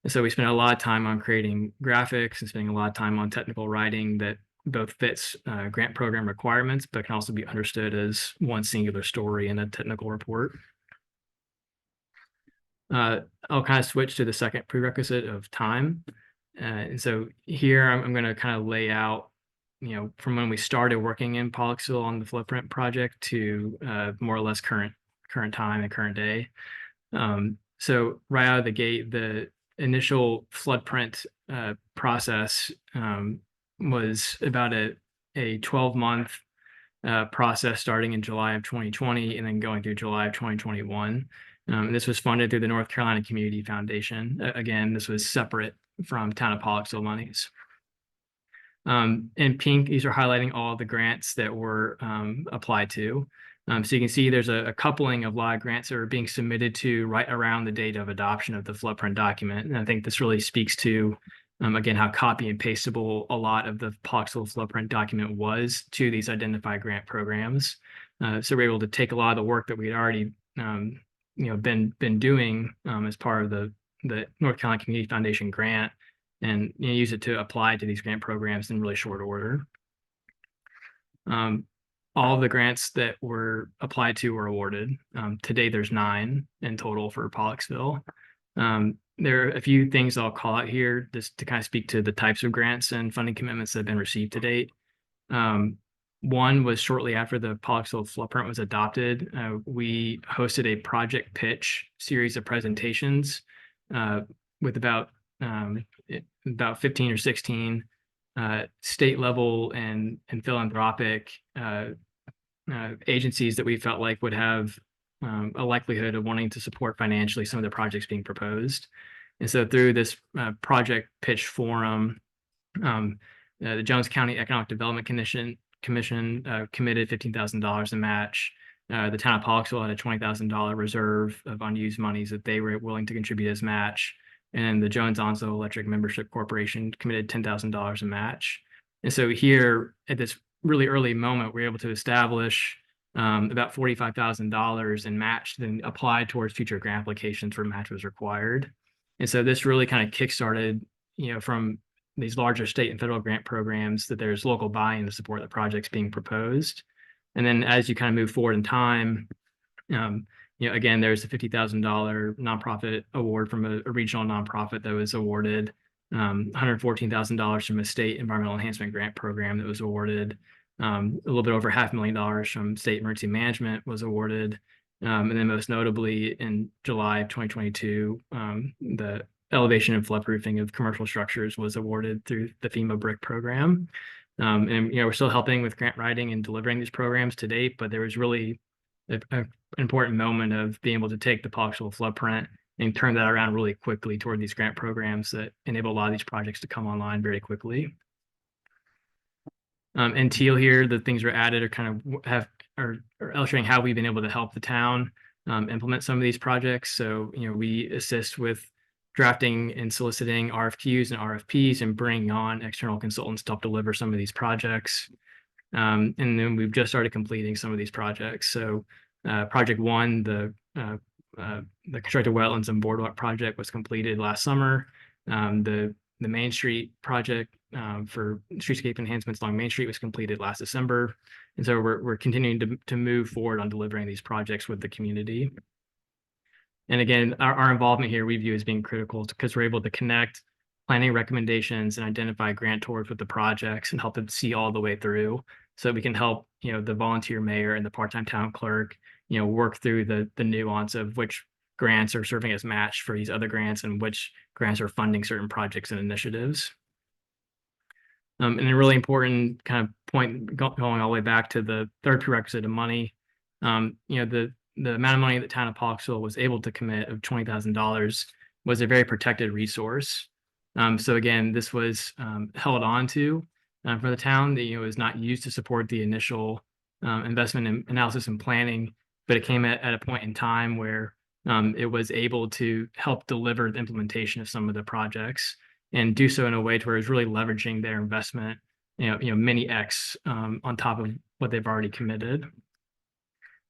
And so we spent a lot of time on creating graphics and spending a lot of time on technical writing that both fits grant program requirements, but can also be understood as one singular story in a technical report. I'll kind of switch to the second prerequisite of time. And so here I'm going to kind of lay out, from when we started working in Pollocksville on the floodprint project to more or less current time and current day. So right out of the gate, the initial floodprint process was about a 12-month process starting in July of 2020 and then going through July of 2021. This was funded through the North Carolina Community Foundation. Again, this was separate from Town of Pollocksville monies. In pink, these are highlighting all the grants that were applied to. So you can see there's a coupling of live grants that are being submitted to right around the date of adoption of the floodprint document. And I think this really speaks to, again, how copy and pastable a lot of the Pollocksville floodprint document was to these identified grant programs. So we're able to take a lot of the work that we had already been doing as part of the North Carolina Community Foundation grant and use it to apply to these grant programs in really short order. All of the grants that were applied to were awarded. Today, there's 9 in total for Pollocksville. There are a few things I'll call out here just to kind of speak to the types of grants and funding commitments that have been received to date. One was shortly after the Pollocksville floodprint was adopted. We hosted a project pitch series of presentations with about 15 or 16 state level and philanthropic agencies that we felt like would have a likelihood of wanting to support financially some of the projects being proposed. And so through this project pitch forum, the Jones County Economic Development Commission committed $15,000 in match. The town of Pollocksville had a $20,000 reserve of unused monies that they were willing to contribute as match. And the Jones-Onslow Electric Membership Corporation committed $10,000 in match. And so here at this really early moment, we're able to establish about $45,000 in match, then applied towards future grant applications where match was required. And so this really kind of kickstarted, from these larger state and federal grant programs that there's local buy-in to support the projects being proposed. And then as you kind of move forward in time, again, there's a $50,000 nonprofit award from a regional nonprofit that was awarded, $114,000 from a state environmental enhancement grant program that was awarded, a little bit over $500,000 from state emergency management was awarded. And then most notably in July of 2022, the elevation and floodproofing of commercial structures was awarded through the FEMA BRIC program. And we're still helping with grant writing and delivering these programs to date, but there was really an important moment of being able to take the Pollocksville floodprint and turn that around really quickly toward these grant programs that enable a lot of these projects to come online very quickly. And teal here, the things that are added are kind of are illustrating how we've been able to help the town implement some of these projects. So, we assist with drafting and soliciting RFQs and RFPs and bringing on external consultants to help deliver some of these projects. And then we've just started completing some of these projects. So project 1, the constructed wetlands and boardwalk project was completed last summer. The Main Street project for streetscape enhancements along Main Street was completed last December. And so we're continuing to move forward on delivering these projects with the community. And again, our involvement here we view as being critical because we're able to connect planning recommendations and identify grantors with the projects and help them see all the way through, so that we can help the volunteer mayor and the part-time town clerk work through the nuance of which grants are serving as match for these other grants and which grants are funding certain projects and initiatives. And a really important kind of point going all the way back to the third prerequisite of money, the amount of money that town of Pollocksville was able to commit of $20,000 was a very protected resource. So again, this was held on to for the town. That was not used to support the initial investment in analysis and planning, but it came at a point in time where it was able to help deliver the implementation of some of the projects and do so in a way to where it was really leveraging their investment many X on top of what they've already committed.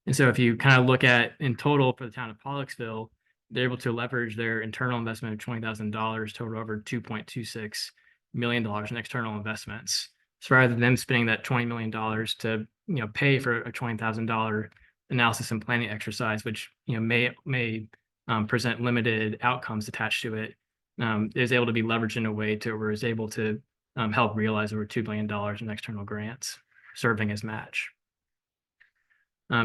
And so if you kind of look at in total for the town of Pollocksville, they're able to leverage their internal investment of $20,000 total over $2.26 million in external investments. So rather than them spending that $20 million to pay for a $20,000 analysis and planning exercise, which may present limited outcomes attached to it, is able to be leveraged in a way to where it's able to help realize over $2 billion in external grants, serving as match.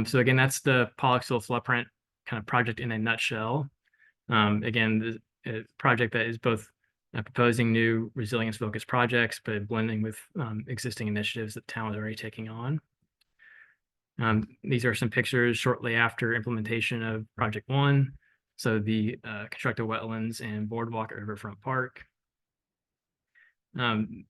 So again, that's the Pollocksville floodprint kind of project in a nutshell. Again, the project that is both proposing new resilience-focused projects, but blending with existing initiatives that the town is already taking on. These are some pictures shortly after implementation of Project 1. So the constructed wetlands and boardwalk at Riverfront Park.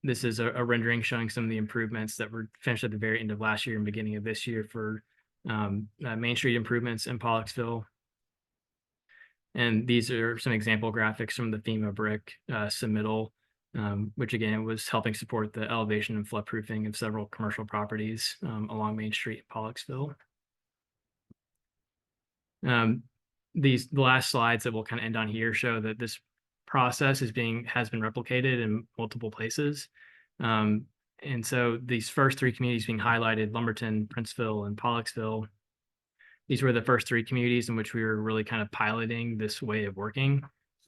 This is a rendering showing some of the improvements that were finished at the very end of last year and beginning of this year for Main Street improvements in Pollocksville. And these are some example graphics from the FEMA brick submittal, which again was helping support the elevation and floodproofing of several commercial properties along Main Street in Pollocksville. The last slides that we'll kind of end on here show that this process has been replicated in multiple places. And so these first three communities being highlighted, Lumberton, Princeville, and Pollocksville, these were the first three communities in which we were really kind of piloting this way of working.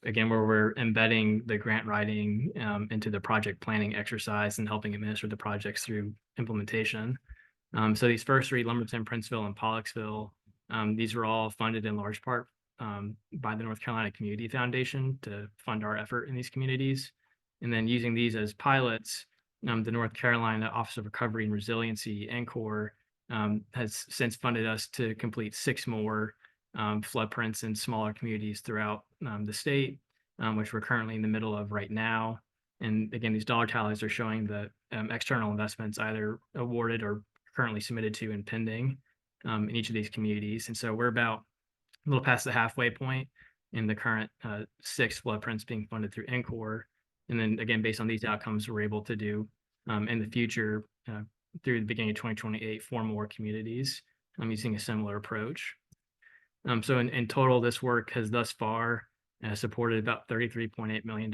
Again, where we're embedding the grant writing into the project planning exercise and helping administer the projects through implementation. So these first three, Lumberton, Princeville, and Pollocksville, these were all funded in large part by the North Carolina Community Foundation to fund our effort in these communities. And then using these as pilots, the North Carolina Office of Recovery and Resiliency, NCORE, has since funded us to complete 6 more floodprints in smaller communities throughout the state, which we're currently in the middle of right now. And again, these dollar tallies are showing the external investments either awarded or currently submitted to and pending in each of these communities. And so we're about a little past the halfway point in the current 6 floodprints being funded through NCORE. And then again, based on these outcomes, we're able to do in the future through the beginning of 2028, 4 more communities using a similar approach. So in total, this work has thus far supported about $33.8 million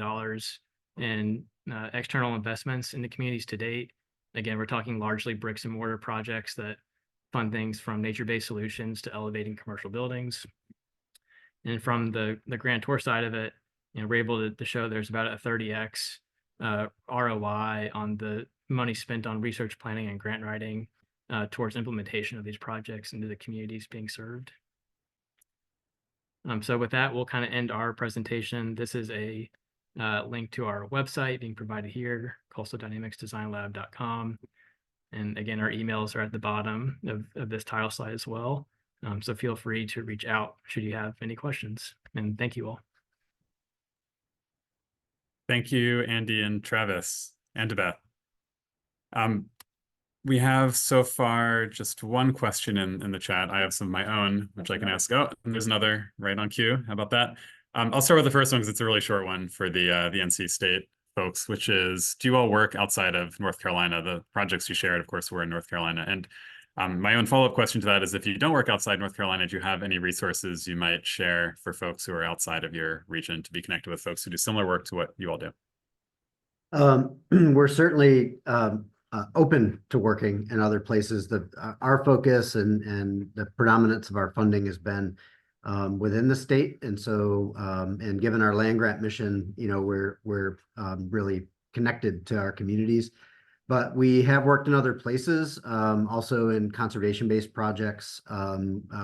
in external investments in the communities to date. Again, we're talking largely bricks and mortar projects that fund things from nature-based solutions to elevating commercial buildings. And from the grantor side of it, we're able to show there's about a 30x ROI on the money spent on research planning and grant writing towards implementation of these projects into the communities being served. So with that, we'll kind of end our presentation. This is a link to our website being provided here, coastaldynamicsdesignlab.com. And again, our emails are at the bottom of this title slide as well. So feel free to reach out should you have any questions. And thank you all. Thank you, Andy and Travis, and Beth. We have so far just one question in the chat. I have some of my own, which I can ask. Oh, and there's another right on cue. How about that? I'll start with the first one because it's a really short one for the NC State folks, which is, do you all work outside of North Carolina? The projects you shared, of course, were in North Carolina. And my own follow-up question to that is, if you don't work outside North Carolina, do you have any resources you might share for folks who are outside of your region to be connected with folks who do similar work to what you all do? We're certainly open to working in other places. Our focus and the predominance of our funding has been within the state, and so and given our land grant mission, we're really connected to our communities. But we have worked in other places, also in conservation-based projects.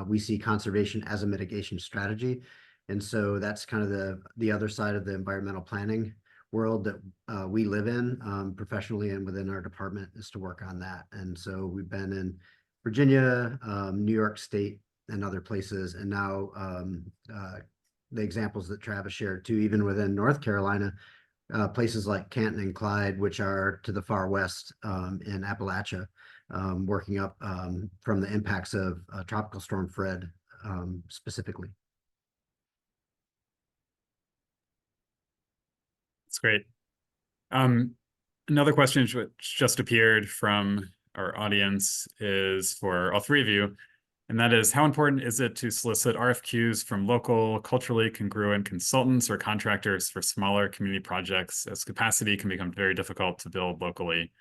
We see conservation as a mitigation strategy, and so that's kind of the other side of the environmental planning world that we live in professionally and within our department, is to work on that. And so we've been in Virginia, New York State, and other places. And now the examples that Travis shared too, even within North Carolina, places like Canton and Clyde, which are to the far west in Appalachia, working up from the impacts of Tropical Storm Fred specifically. That's great. Another question which just appeared from our audience is for all three of you, and that is, how important is it to solicit RFQs from local, culturally congruent consultants or contractors for smaller community projects, as capacity can become very difficult to build locally?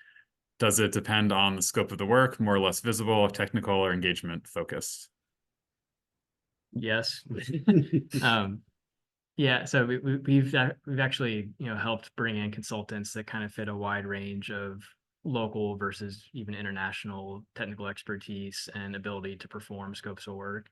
Does it depend on the scope of the work, more or less visible, technical, or engagement focused? Yes. Yeah, so we've actually, helped bring in consultants that kind of fit a wide range of local versus even international technical expertise and ability to perform scopes of work.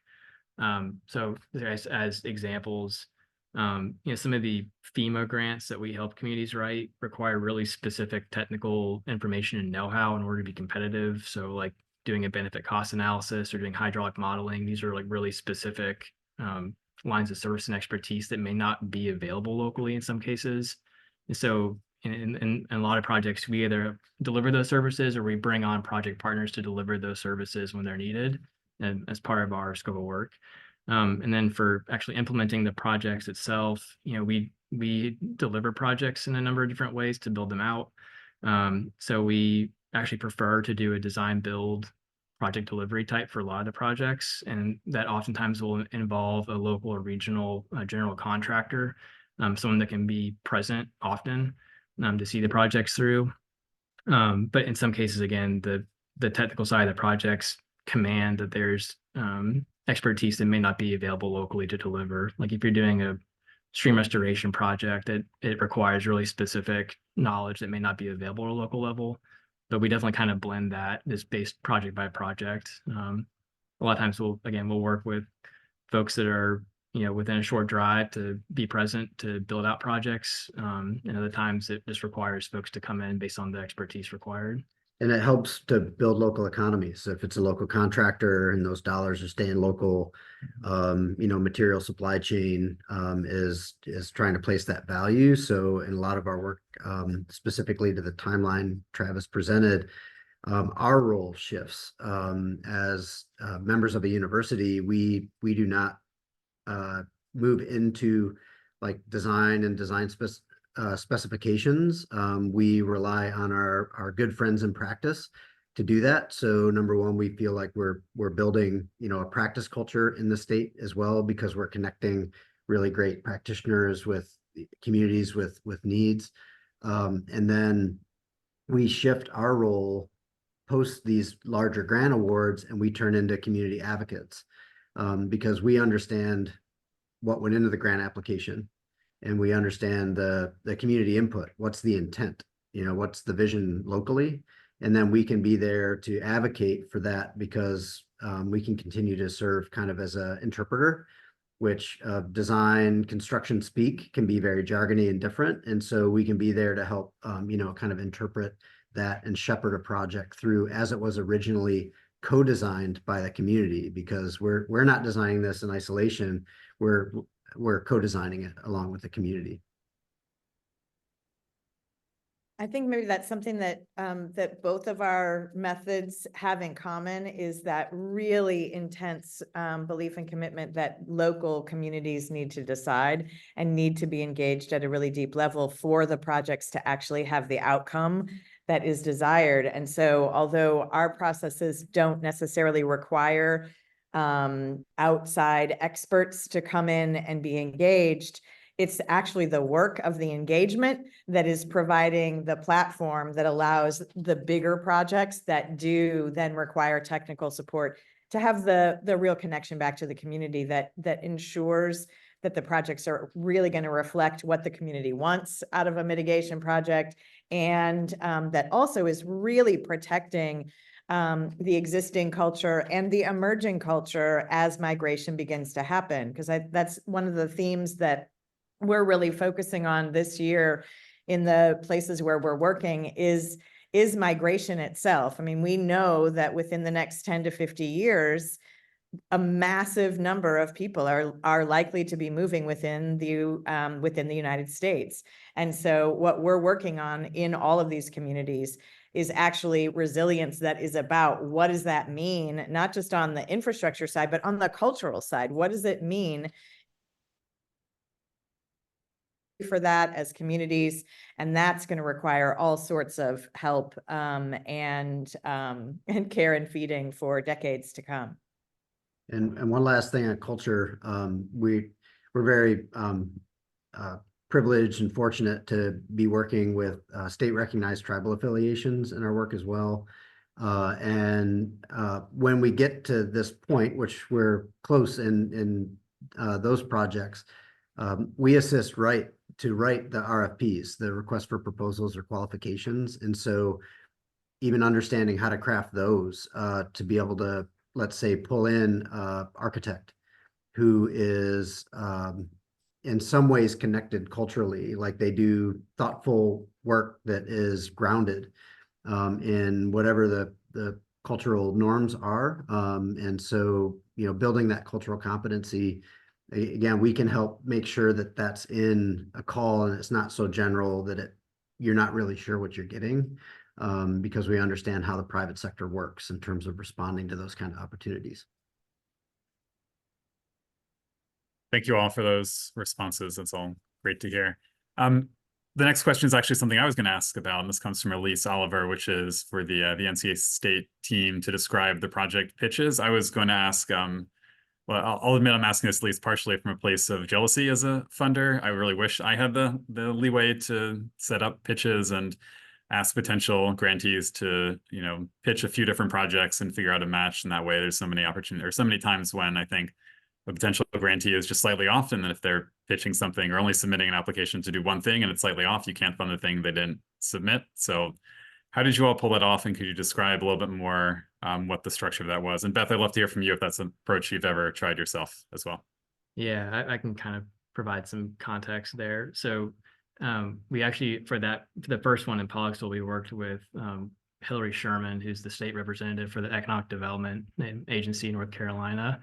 So as examples, some of the FEMA grants that we help communities write require really specific technical information and know-how in order to be competitive. So like doing a benefit cost analysis or doing hydraulic modeling, these are like really specific lines of service and expertise that may not be available locally in some cases. And so in a lot of projects, we either deliver those services or we bring on project partners to deliver those services when they're needed and as part of our scope of work. And then for actually implementing the projects itself, we deliver projects in a number of different ways to build them out. So we actually prefer to do a design build project delivery type for a lot of the projects, and that oftentimes will involve a local or regional general contractor, someone that can be present often to see the projects through. But in some cases, again, the technical side of the projects command that there's expertise that may not be available locally to deliver. Like if you're doing a stream restoration project, it requires really specific knowledge that may not be available at a local level. But we definitely kind of blend that, this based project by project. A lot of times we'll work with folks that are, within a short drive to be present to build out projects. And other times it just requires folks to come in based on the expertise required. And it helps to build local economies. If it's a local contractor and those dollars are staying local, material supply chain is trying to place that value. So in a lot of our work, specifically to the timeline Travis presented, our role shifts. As members of a university, we do not move into like design and design specifications. We rely on our good friends in practice to do that. So number one, we feel like we're building, a practice culture in the state as well, because we're connecting really great practitioners with communities with needs. And then we shift our role post these larger grant awards and we turn into community advocates because we understand what went into the grant application. And we understand the community input. What's the intent? What's the vision locally? And then we can be there to advocate for that because we can continue to serve kind of as an interpreter, which design, construction speak can be very jargony and different. And so we can be there to help, kind of interpret that and shepherd a project through as it was originally co-designed by the community, because we're not designing this in isolation. We're co-designing it along with the community. I think maybe that's something that that both of our methods have in common, is that really intense belief and commitment that local communities need to decide and need to be engaged at a really deep level for the projects to actually have the outcome that is desired. And so although our processes don't necessarily require outside experts to come in and be engaged, it's actually the work of the engagement that is providing the platform that allows the bigger projects that do then require technical support to have the real connection back to the community that ensures that the projects are really going to reflect what the community wants out of a mitigation project, and that also is really protecting the existing culture and the emerging culture as migration begins to happen. Because that's one of the themes that we're really focusing on this year in the places where we're working is migration itself. I mean, we know that within the next 10 to 50 years, a massive number of people are likely to be moving within the United States. And so what we're working on in all of these communities is actually resilience that is about what does that mean, not just on the infrastructure side, but on the cultural side. What does it mean for that as communities, and that's going to require all sorts of help and care and feeding for decades to come. And one last thing on culture, we're very privileged and fortunate to be working with state recognized tribal affiliations in our work as well. When we get to this point, which we're close in those projects, we assist to write the RFPs, the request for proposals or qualifications. And so even understanding how to craft those to be able to, let's say, pull in architect who is in some ways connected culturally, like they do thoughtful work that is grounded in whatever the cultural norms are. And so, building that cultural competency, again, we can help make sure that that's in a call and it's not so general that you're not really sure what you're getting, because we understand how the private sector works in terms of responding to those kind of opportunities. Thank you all for those responses. That's all great to hear. The next question is actually something I was going to ask about, and this comes from Elise Oliver, which is for the NCA State team to describe the project pitches. I was going to ask, well, I'll admit I'm asking this at least partially from a place of jealousy as a funder. I really wish I had the leeway to set up pitches and ask potential grantees to, pitch a few different projects and figure out a match. And that way there's so many opportunities, or so many times when I think a potential grantee is just slightly off, and then if they're pitching something or only submitting an application to do one thing and it's slightly off, you can't fund the thing they didn't submit. So how did you all pull that off? And could you describe a little bit more what the structure of that was? And Beth, I'd love to hear from you if that's an approach you've ever tried yourself as well. Yeah, I can kind of provide some context there. So we actually, for the first one in Pollocksville, we worked with Hillary Sherman, who's the state representative for the Economic Development Agency in North Carolina.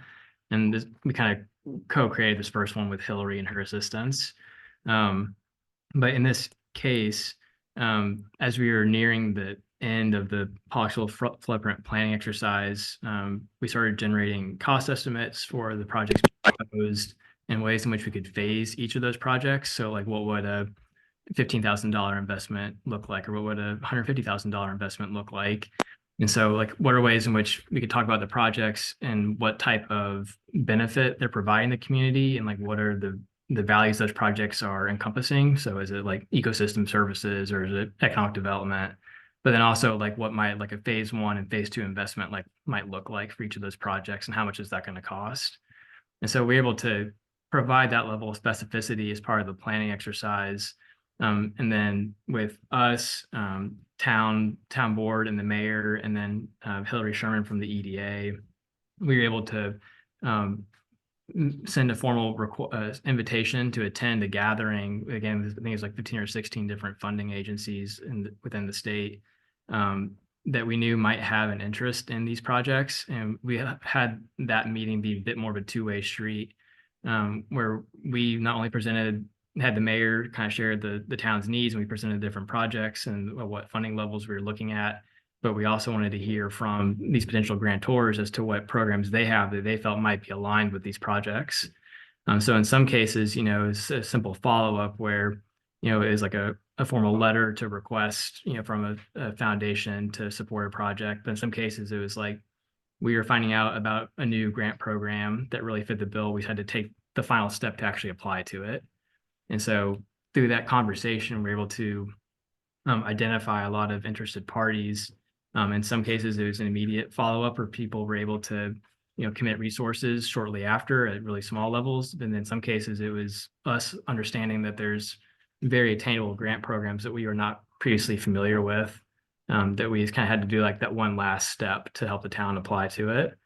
And we kind of co-created this first one with Hillary and her assistance. But in this case, as we were nearing the end of the Pollocksville floodprint planning exercise, we started generating cost estimates for the projects proposed and ways in which we could phase each of those projects. So like, what would a $15,000 investment look like, or what would a $150,000 investment look like? And so, like, what are ways in which we could talk about the projects and what type of benefit they're providing the community, and like what are the values those projects are encompassing? So is it like ecosystem services, or is it economic development? But then also like what might like a phase 1 and phase 2 investment might look like for each of those projects, and how much is that going to cost? And so we're able to provide that level of specificity as part of the planning exercise. And then with us, town board and the mayor, and then Hillary Sherman from the EDA, we were able to send a formal invitation to attend a gathering. Again, I think it's like 15 or 16 different funding agencies within the state that we knew might have an interest in these projects. And we had that meeting be a bit more of a two-way street, where we not only had the mayor kind of share the town's needs, and we presented different projects and what funding levels we were looking at, but we also wanted to hear from these potential grantors as to what programs they have that they felt might be aligned with these projects. So in some cases, it's a simple follow-up where, it is like a formal letter to request, from a foundation to support a project. But in some cases, it was like we were finding out about a new grant program that really fit the bill. We had to take the final step to actually apply to it. And so through that conversation, we're able to identify a lot of interested parties. In some cases, it was an immediate follow-up, where people were able to, commit resources shortly after at really small levels. And in some cases, it was us understanding that there's very attainable grant programs that we were not previously familiar with, that we kind of had to do like that one last step to help the town apply to it.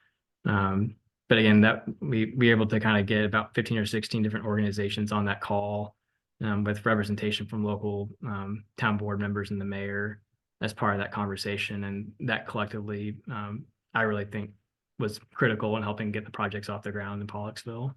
But again, that we were able to kind of get about 15 or 16 different organizations on that call, with representation from local town board members and the mayor as part of that conversation. And that collectively, I really think was critical in helping get the projects off the ground in Pollocksville.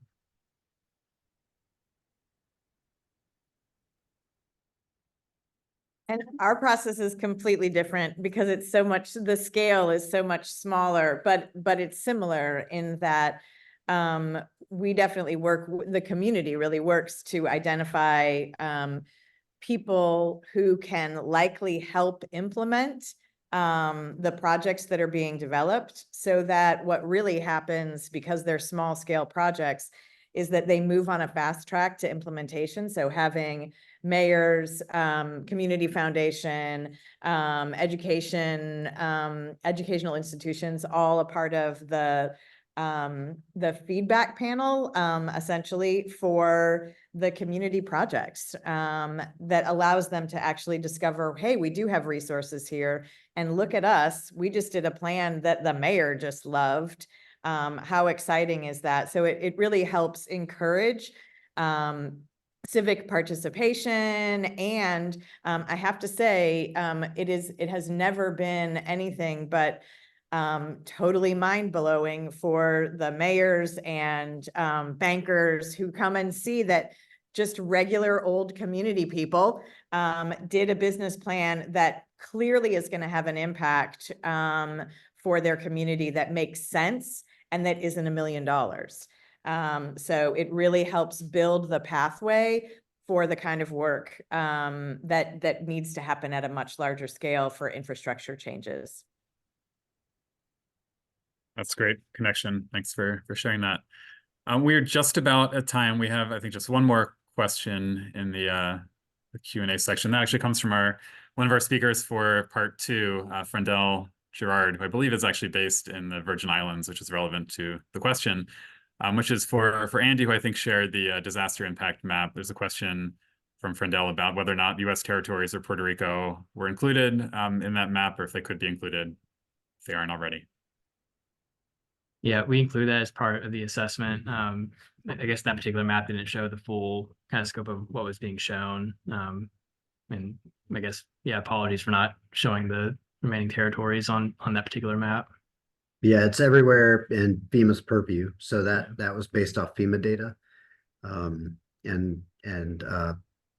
And our process is completely different because the scale is so much smaller, but it's similar in that we definitely the community really works to identify people who can likely help implement the projects that are being developed, so that what really happens, because they're small scale projects, is that they move on a fast track to implementation. So having mayors, community foundation, educational institutions, all a part of the feedback panel, essentially for the community projects, that allows them to actually discover, hey, we do have resources here, and look at us, we just did a plan that the mayor just loved. How exciting is that? So it really helps encourage civic participation. And I have to say, it has never been anything but totally mind-blowing for the mayors and bankers who come and see that just regular old community people did a business plan that clearly is going to have an impact for their community that makes sense and that isn't $1 million. So it really helps build the pathway for the kind of work that needs to happen at a much larger scale for infrastructure changes. That's great connection. Thanks for sharing that. We're just about at time. We have, I think, just one more question in the Q&A section. That actually comes from one of our speakers for part 2, Frendel Gerard, who I believe is actually based in the Virgin Islands, which is relevant to the question, which is for Andy, who I think shared the disaster impact map. There's a question from Frendel about whether or not U.S. territories or Puerto Rico were included in that map, or if they could be included if they aren't already. Yeah, we include that as part of the assessment. I guess that particular map didn't show the full kind of scope of what was being shown. And I guess, yeah, apologies for not showing the remaining territories on that particular map. Yeah, it's everywhere in FEMA's purview. So that was based off FEMA data. And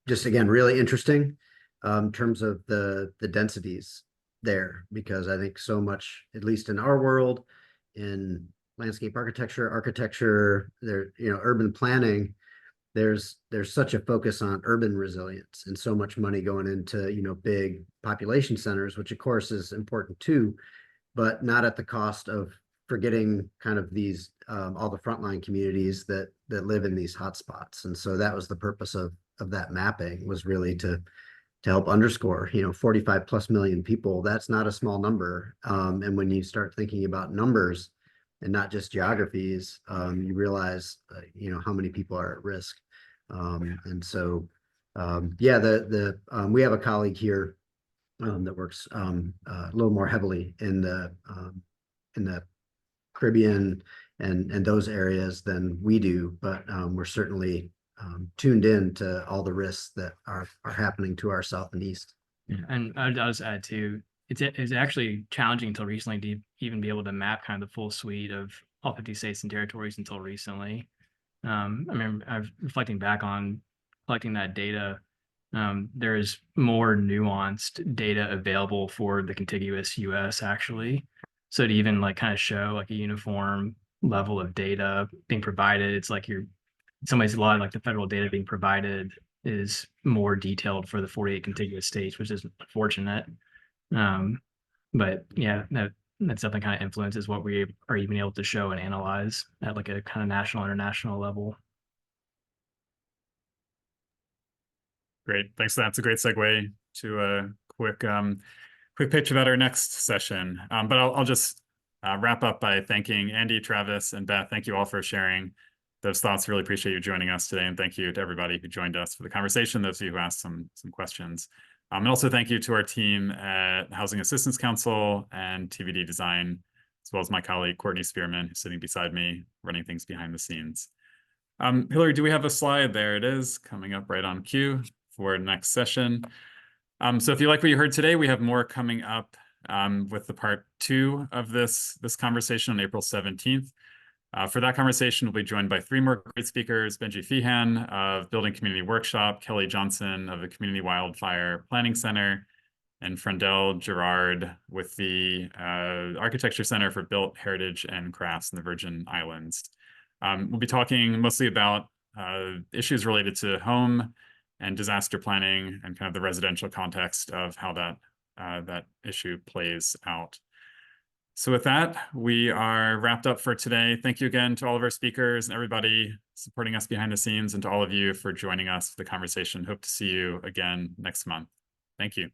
just again, really interesting in terms of the densities there, because I think so much, at least in our world, in landscape architecture, there, urban planning, there's such a focus on urban resilience and so much money going into, big population centers, which of course is important too, but not at the cost of forgetting kind of these, all the frontline communities that live in these hotspots. And so that was the purpose of that mapping, was really to help underscore, 45+ million people, that's not a small number. And when you start thinking about numbers and not just geographies, you realize, how many people are at risk. And so, yeah, we have a colleague here that works a little more heavily in the Caribbean and those areas than we do, but we're certainly tuned in to all the risks that are happening to our south and east. Yeah, and I'll just add too, it's actually challenging until recently to even be able to map kind of the full suite of all 50 states and territories until recently. I remember I'm reflecting back on collecting that data. There is more nuanced data available for the contiguous US actually. So to even like kind of show like a uniform level of data being provided, it's like in some ways a lot of like the federal data being provided is more detailed for the 48 contiguous states, which is unfortunate. But yeah, that's something kind of influences what we are even able to show and analyze at like a kind of national, international level. Great, thanks for that. It's a great segue to a quick pitch about our next session. But I'll just wrap up by thanking Andy, Travis, and Beth. Thank you all for sharing those thoughts. Really appreciate you joining us today, and thank you to everybody who joined us for the conversation, those of you who asked some questions. And also thank you to our team at Housing Assistance Council and TVD Design, as well as my colleague, Courtney Spearman, who's sitting beside me, running things behind the scenes. Hillary, do we have a slide? There it is, coming up right on cue for next session. So if you like what you heard today, we have more coming up with the part 2 of this conversation on April 17th. For that conversation, we'll be joined by 3 more great speakers: Benji Feehan of Building Community Workshop, Kelly Johnson of the Community Wildfire Planning Center, and Frendel Gerard with the Architecture Center for Built Heritage and Crafts in the Virgin Islands. We'll be talking mostly about issues related to home and disaster planning and kind of the residential context of how that issue plays out. So with that, we are wrapped up for today. Thank you again to all of our speakers and everybody supporting us behind the scenes, and to all of you for joining us for the conversation. Hope to see you again next month. Thank you.